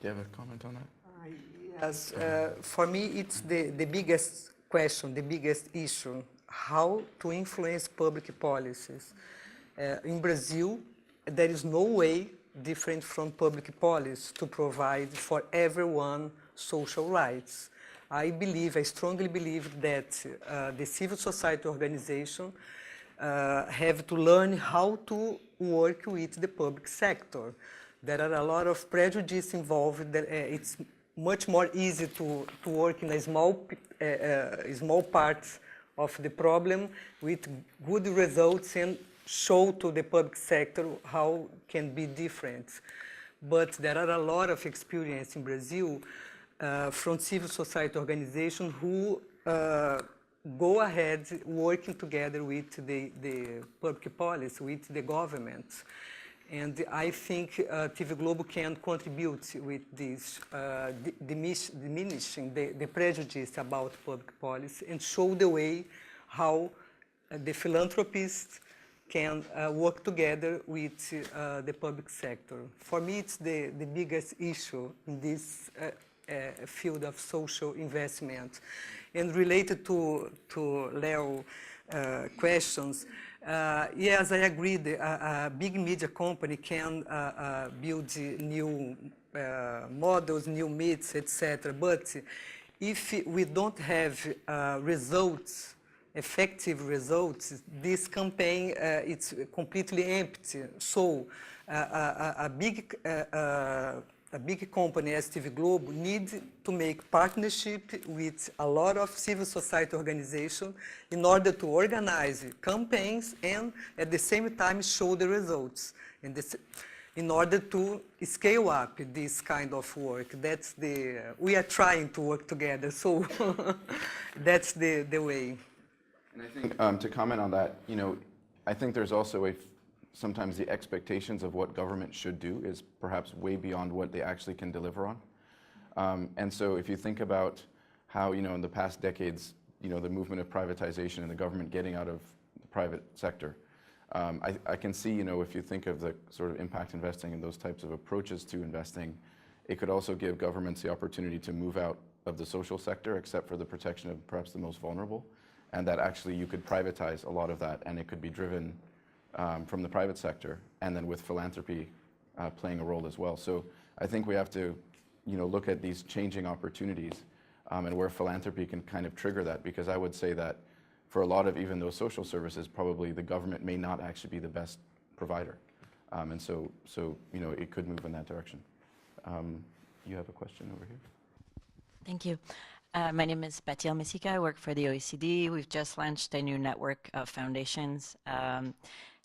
Do you have a comment on that? Yes, for me it's the biggest question, the biggest issue how to influence public policies. In Brazil, there is no way different from public policy to provide for everyone social rights. I strongly believe that the civil society organization have to learn how to work with the public sector. There are a lot of prejudice involved. It's much more easy to work in a small parts of the problem with good results and show to the public sector how can be different. But there are a lot of experience in Brazil from civil society organizations who go ahead working together with the public policy, with the government. And I think TV Globo can contribute with this, diminishing the prejudice about public policy and show the way how the philanthropists can work together with the public sector. For me, it's the biggest issue in this field of social investment. And related to Leo questions, yes, I agree. A big media company can build new models, new myths, etc. But if we don't have results, effective results, this campaign it's completely empty. So a big company as TV Globo needs to make partnership with a lot of civil society organizations in order to organize campaigns and at the same time show the results. And this, in order to scale up this kind of work. We are trying to work together, so that's the way. And I think to comment on that, I think there's also sometimes the expectations of what government should do is perhaps way beyond what they actually can deliver on. And so if you think about how, in the past decades, the movement of privatization and the government getting out of the private sector, I can see, if you think of the sort of impact investing and those types of approaches to investing, it could also give governments the opportunity to move out of the social sector, except for the protection of perhaps the most vulnerable, and that actually you could privatize a lot of that, and it could be driven from the private sector, and then with philanthropy playing a role as well. So I think we have to, look at these changing opportunities and where philanthropy can kind of trigger that, because I would say that for a lot of even those social services, probably the government may not actually be the best provider. And so it could move in that direction. You have a question over here? Thank you. My name is Batiel Mesika. I work for the OECD. We've just launched a new network of foundations,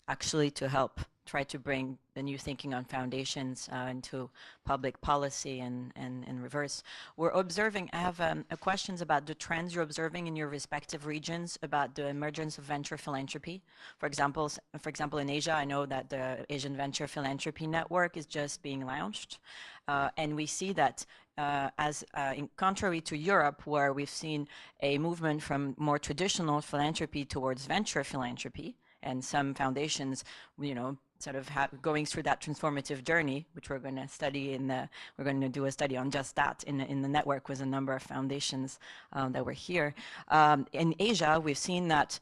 actually to help try to bring the new thinking on foundations into public policy and in reverse. We're observing, I have questions about the trends you're observing in your respective regions about the emergence of venture philanthropy. For example, in Asia, I know that the Asian Venture Philanthropy Network is just being launched. And we see that in contrary to Europe, where we've seen a movement from more traditional philanthropy towards venture philanthropy, and some foundations, sort of going through that transformative journey, which we're going to study we're going to do a study on just that in the network with a number of foundations that were here. In Asia, we've seen that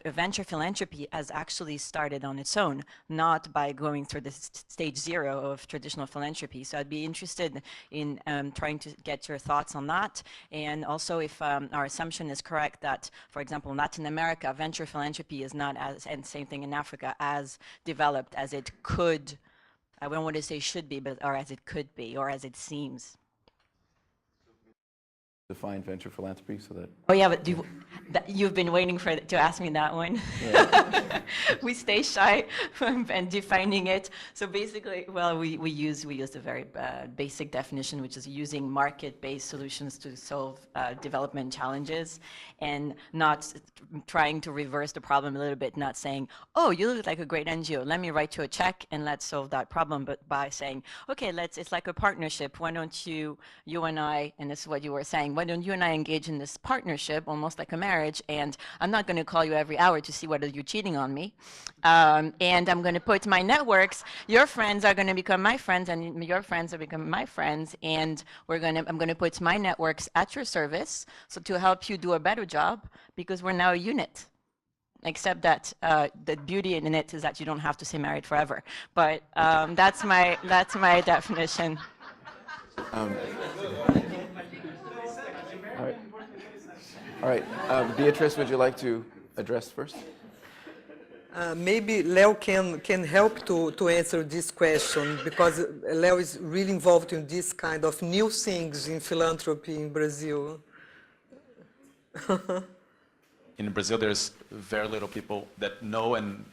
venture philanthropy has actually started on its own, not by going through the stage zero of traditional philanthropy. So I'd be interested in trying to get your thoughts on that. And also if our assumption is correct that, for example, in Latin America, venture philanthropy is not as, and same thing in Africa, as developed as it could, I don't want to say should be, but or as it could be, or as it seems. Define venture philanthropy so that... Oh yeah, but you've been waiting to ask me that one. Yeah. We stay shy from defining it. So basically, well, we use a very basic definition, which is using market-based solutions to solve development challenges, and not trying to reverse the problem a little bit, not saying, oh, you look like a great NGO, let me write you a check and let's solve that problem, but by saying, okay, it's like a partnership. Why don't you and I, and this is what you were saying, why don't you and I engage in this partnership, almost like a marriage, and I'm not going to call you every hour to see whether you're cheating on me, and I'm going to put my networks, your friends are going to become my friends, and your friends are becoming my friends, and I'm going to put my networks at your service, so to help you do a better job, because we're now a unit. except that the beauty in it is that you don't have to stay married forever. But that's my definition. All right. All right. Beatrice, would you like to address first? Maybe Leo can help to answer this question, because Leo is really involved in this kind of new things in philanthropy in Brazil. In Brazil, there's very little people that know and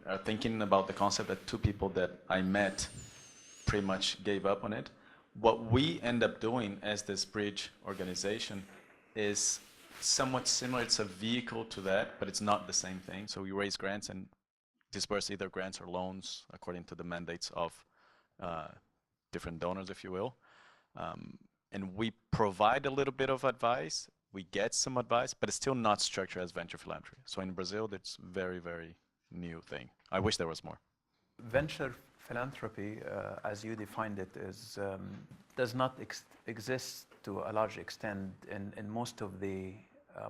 are thinking about the concept. That 2 people that I met pretty much gave up on it. What we end up doing as this bridge organization is somewhat similar. It's a vehicle to that, but it's not the same thing. So we raise grants and disperse either grants or loans according to the mandates of different donors, if you will. And we provide a little bit of advice. We get some advice, but it's still not structured as venture philanthropy. So in Brazil, that's very, very new thing. I wish there was more. Venture philanthropy, as you defined it, does not exist to a large extent in most of the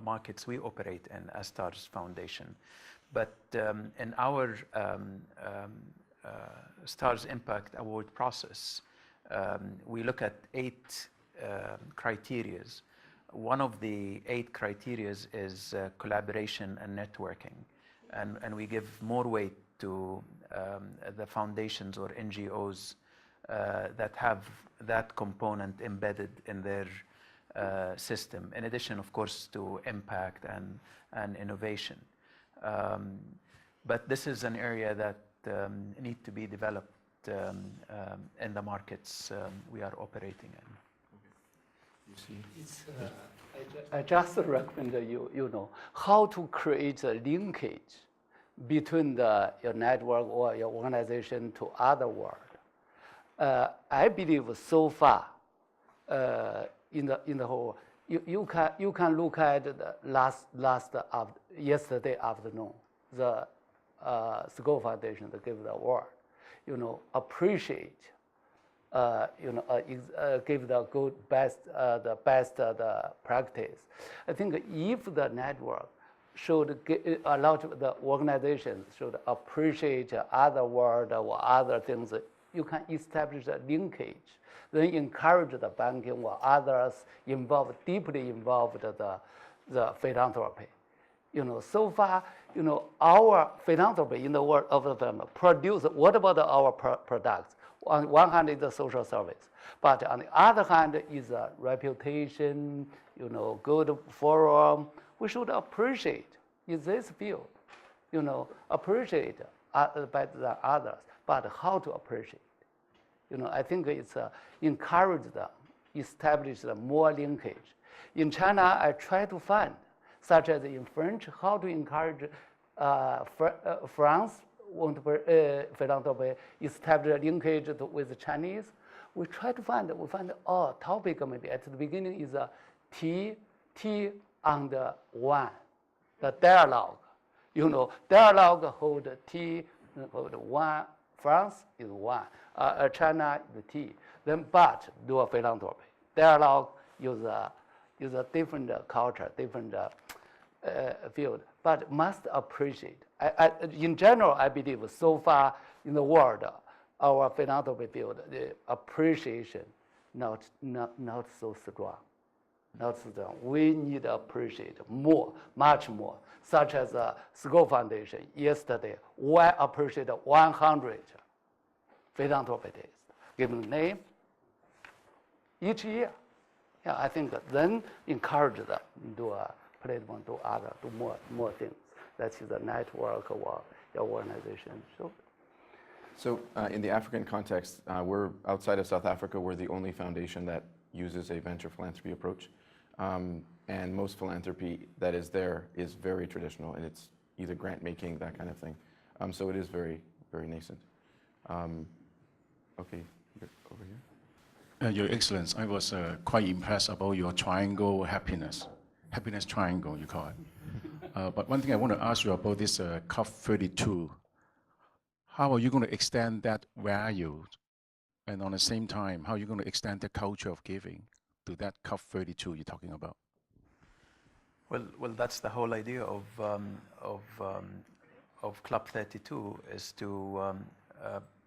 markets we operate in as STARS Foundation. But in our STARS Impact Award process, we look at 8 criteria. One of the 8 criteria is collaboration and networking. And we give more weight to the foundations or NGOs that have that component embedded in their system, in addition, of course, to impact and innovation. But this is an area that need to be developed in the markets we are operating in. I just recommend you know how to create a linkage between your network or your organization to other world. I believe so far in the whole, you can look at the yesterday afternoon, the Skoll Foundation that gave the award, you know, appreciate, give the good best the practice. I think if the network should allow the organizations should appreciate other world or other things, you can establish a linkage. Then encourage the banking or others deeply involved the philanthropy. You know, so far, you know, our philanthropy in the world of the film produce. What about our products? On one hand is the social service, but on the other hand is a reputation, you know, good forum. We should appreciate in this field, you know, appreciate better than others, but how to appreciate? You know, I think it's encourage them, establish more linkage. In China, I try to find, such as in French, how to encourage France philanthropy, establish a linkage with the Chinese. We try to find, topic maybe at the beginning is T and 1, the dialogue. You know, dialogue hold T, hold 1, France is 1, China is T. Then, but do a philanthropy. Dialogue use a different culture, different field, but must appreciate. In general, I believe so far in the world, our philanthropy field, the appreciation not so strong. Not so strong. We need to appreciate more, much more, such as the Skoll Foundation. Yesterday, we appreciated 100 philanthropists, given name each year. Yeah, I think then encourage them to a platform, do more things. That's the network or your organization. So in the African context, we're outside of South Africa. We're the only foundation that uses a venture philanthropy approach. And most philanthropy that is there is very traditional, and it's either grant making, that kind of thing. So it is very, very nascent. Okay, over here. Your Excellency, I was quite impressed about your triangle happiness triangle, you call it. But one thing I want to ask you about this COP32. How are you going to extend that value? And on the same time, how are you going to extend the culture of giving to that COP32 you're talking about? Well, that's the whole idea of Club 32 is to,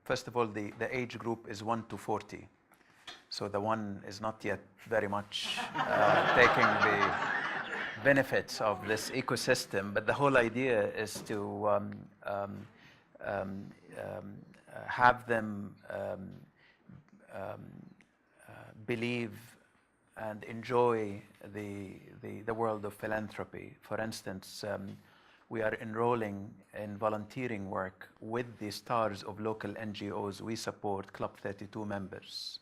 first of all, the age group is 1 to 40. So the one is not yet very much taking the benefits of this ecosystem, but the whole idea is to have them believe and enjoy the world of philanthropy. For instance, we are enrolling in volunteering work with the stars of local NGOs. We support Club 32 members.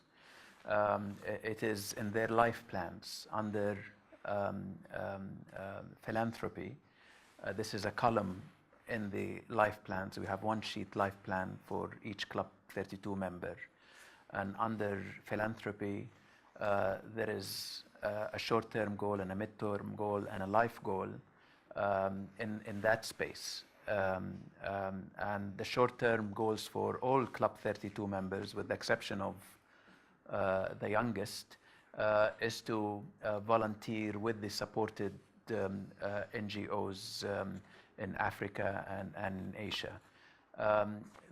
It is in their life plans under philanthropy. This is a column in the life plans. We have one sheet life plan for each Club 32 member. And under philanthropy, there is a short-term goal and a mid-term goal and a life goal in that space. And the short-term goals for all Club 32 members, with the exception of the youngest, is to volunteer with the supported NGOs in Africa and Asia.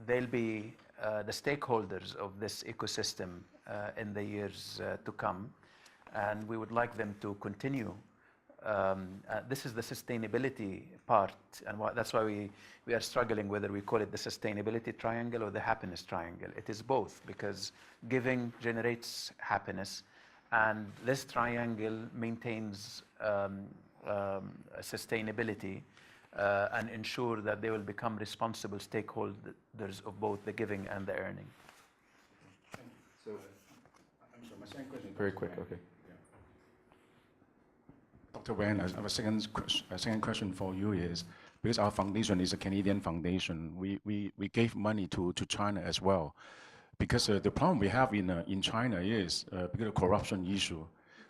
They'll be the stakeholders of this ecosystem in the years to come, and we would like them to continue. This is the sustainability part, and that's why we are struggling whether we call it the sustainability triangle or the happiness triangle. It is both, because giving generates happiness, and this triangle maintains sustainability and ensure that they will become responsible stakeholders of both the giving and the earning. So, I'm sorry, my second question. very quick, okay. Dr. Wen, I have a second question for you is, because our foundation is a Canadian foundation, we gave money to China as well. Because the problem we have in China is because of corruption issue.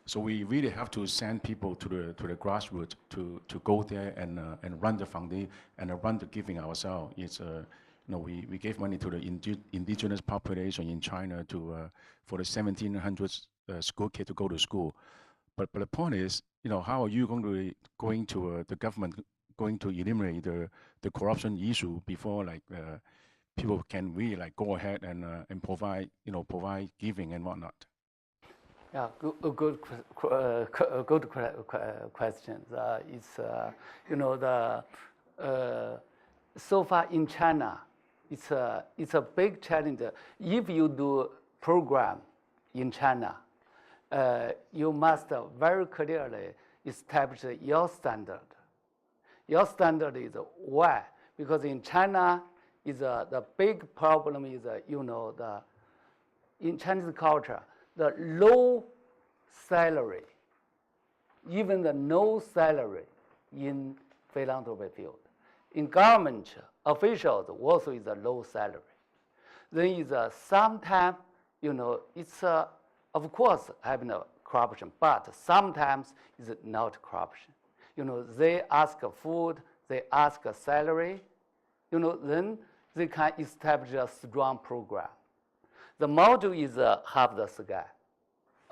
So we really have to send people to the grassroots to go there and run the foundation and run the giving ourselves. It's we gave money to the indigenous population in China for the 1,700 school kids to go to school. But the point is, how are you going to the government going to eliminate the corruption issue before people can really go ahead and provide giving and whatnot? Yeah, good questions. So far in China, it's a big challenge. If you do program in China, you must very clearly establish your standard. Your standard is why? Because in China, the big problem is in Chinese culture, the low salary, even the no salary in philanthropy field. In government, officials also is a low salary. Then is sometimes, it's of course having a corruption, but sometimes it's not corruption. They ask food, they ask a salary, then they can establish a strong program. The model is half the sky.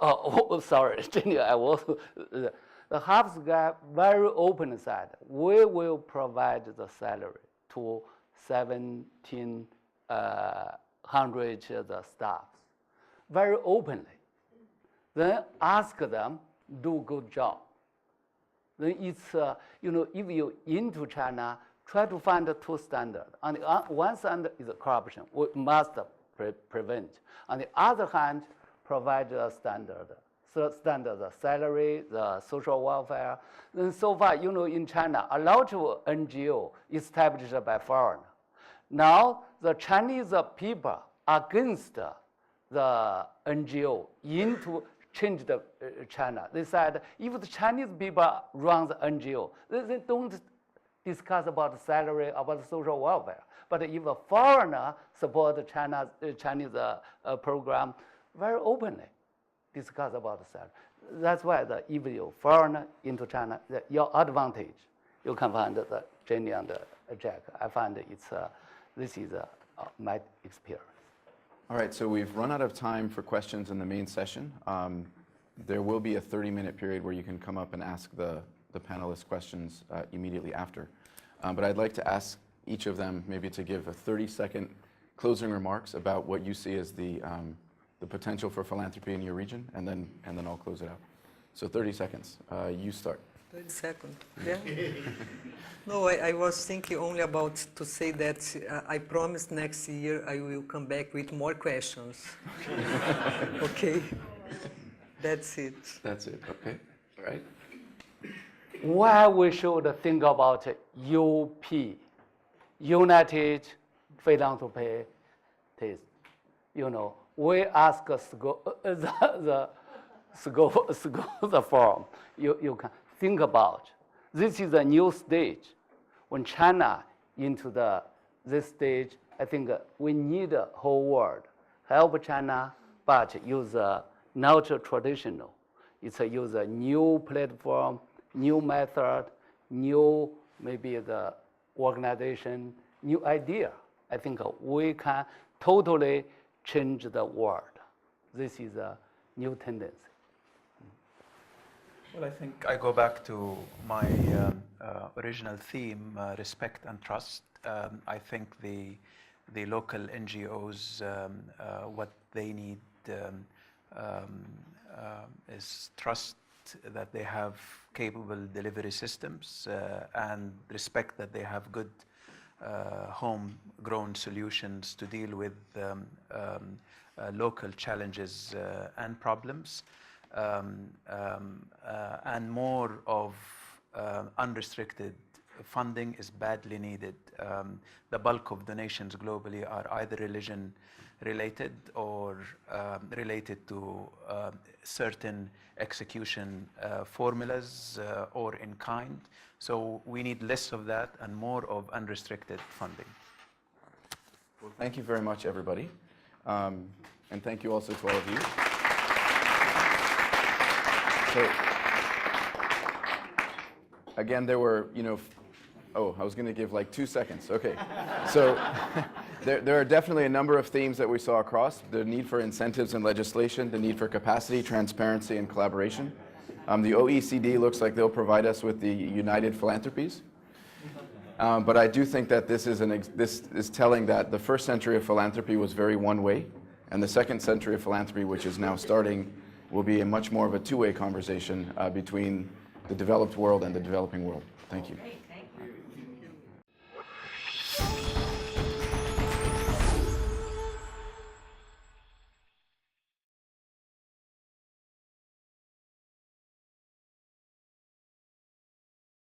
Oh, sorry, I was the half sky very open side. We will provide the salary to 1,700 the staffs, very openly. Then ask them do good job. Then it's if you into China, try to find two standards. On the one standard is corruption, we must prevent. On the other hand, provide a standard. So standard, the salary, the social welfare. Then so far, in China, a lot of NGO established by foreigners. Now, the Chinese people are against the NGO into change the China. They said if the Chinese people run the NGO, they don't discuss about salary, about social welfare. But if a foreigner support the Chinese program, very openly discuss about salary. That's why if you foreigner into China, your advantage, you can find the Jenny and Jack. I find this is my experience. All right, so we've run out of time for questions in the main session. There will be a 30-minute period where you can come up and ask the the panelists' questions immediately after. But I'd like to ask each of them maybe to give a 30-second closing remarks about what you see as the potential for philanthropy in your region, and then I'll close it out. So 30 seconds. You start. 30 seconds, yeah? No, I was thinking only about to say that I promise next year I will come back with more questions. Okay? That's it. That's it, okay. All right. Why we should think about UP, United Philanthropy. We ask the forum, you can think about. This is a new stage. When China into this stage, I think we need the whole world help China, but use not traditional. It's use a new platform, new method, new maybe the organization, new idea. I think we can totally change the world. This is a new tendency. Well, I think I go back to my original theme, respect and trust. I think the local NGOs, what they need is trust that they have capable delivery systems and respect that they have good homegrown solutions to deal with local challenges and problems. And more of unrestricted funding is badly needed. The bulk of donations globally are either religion related or related to certain execution formulas or in kind. So we need less of that and more of unrestricted funding. Well, thank you very much, everybody. And thank you also to all of you. So, again, there were, oh, I was going to give like 2 seconds. Okay. So there are definitely a number of themes that we saw across. The need for incentives and legislation, the need for capacity, transparency, and collaboration. The OECD looks like they'll provide us with the United Philanthropies. But I do think that this is telling that the first century of philanthropy was very one-way, and the second century of philanthropy, which is now starting, will be a much more of a two-way conversation between the developed world and the developing world. Thank you.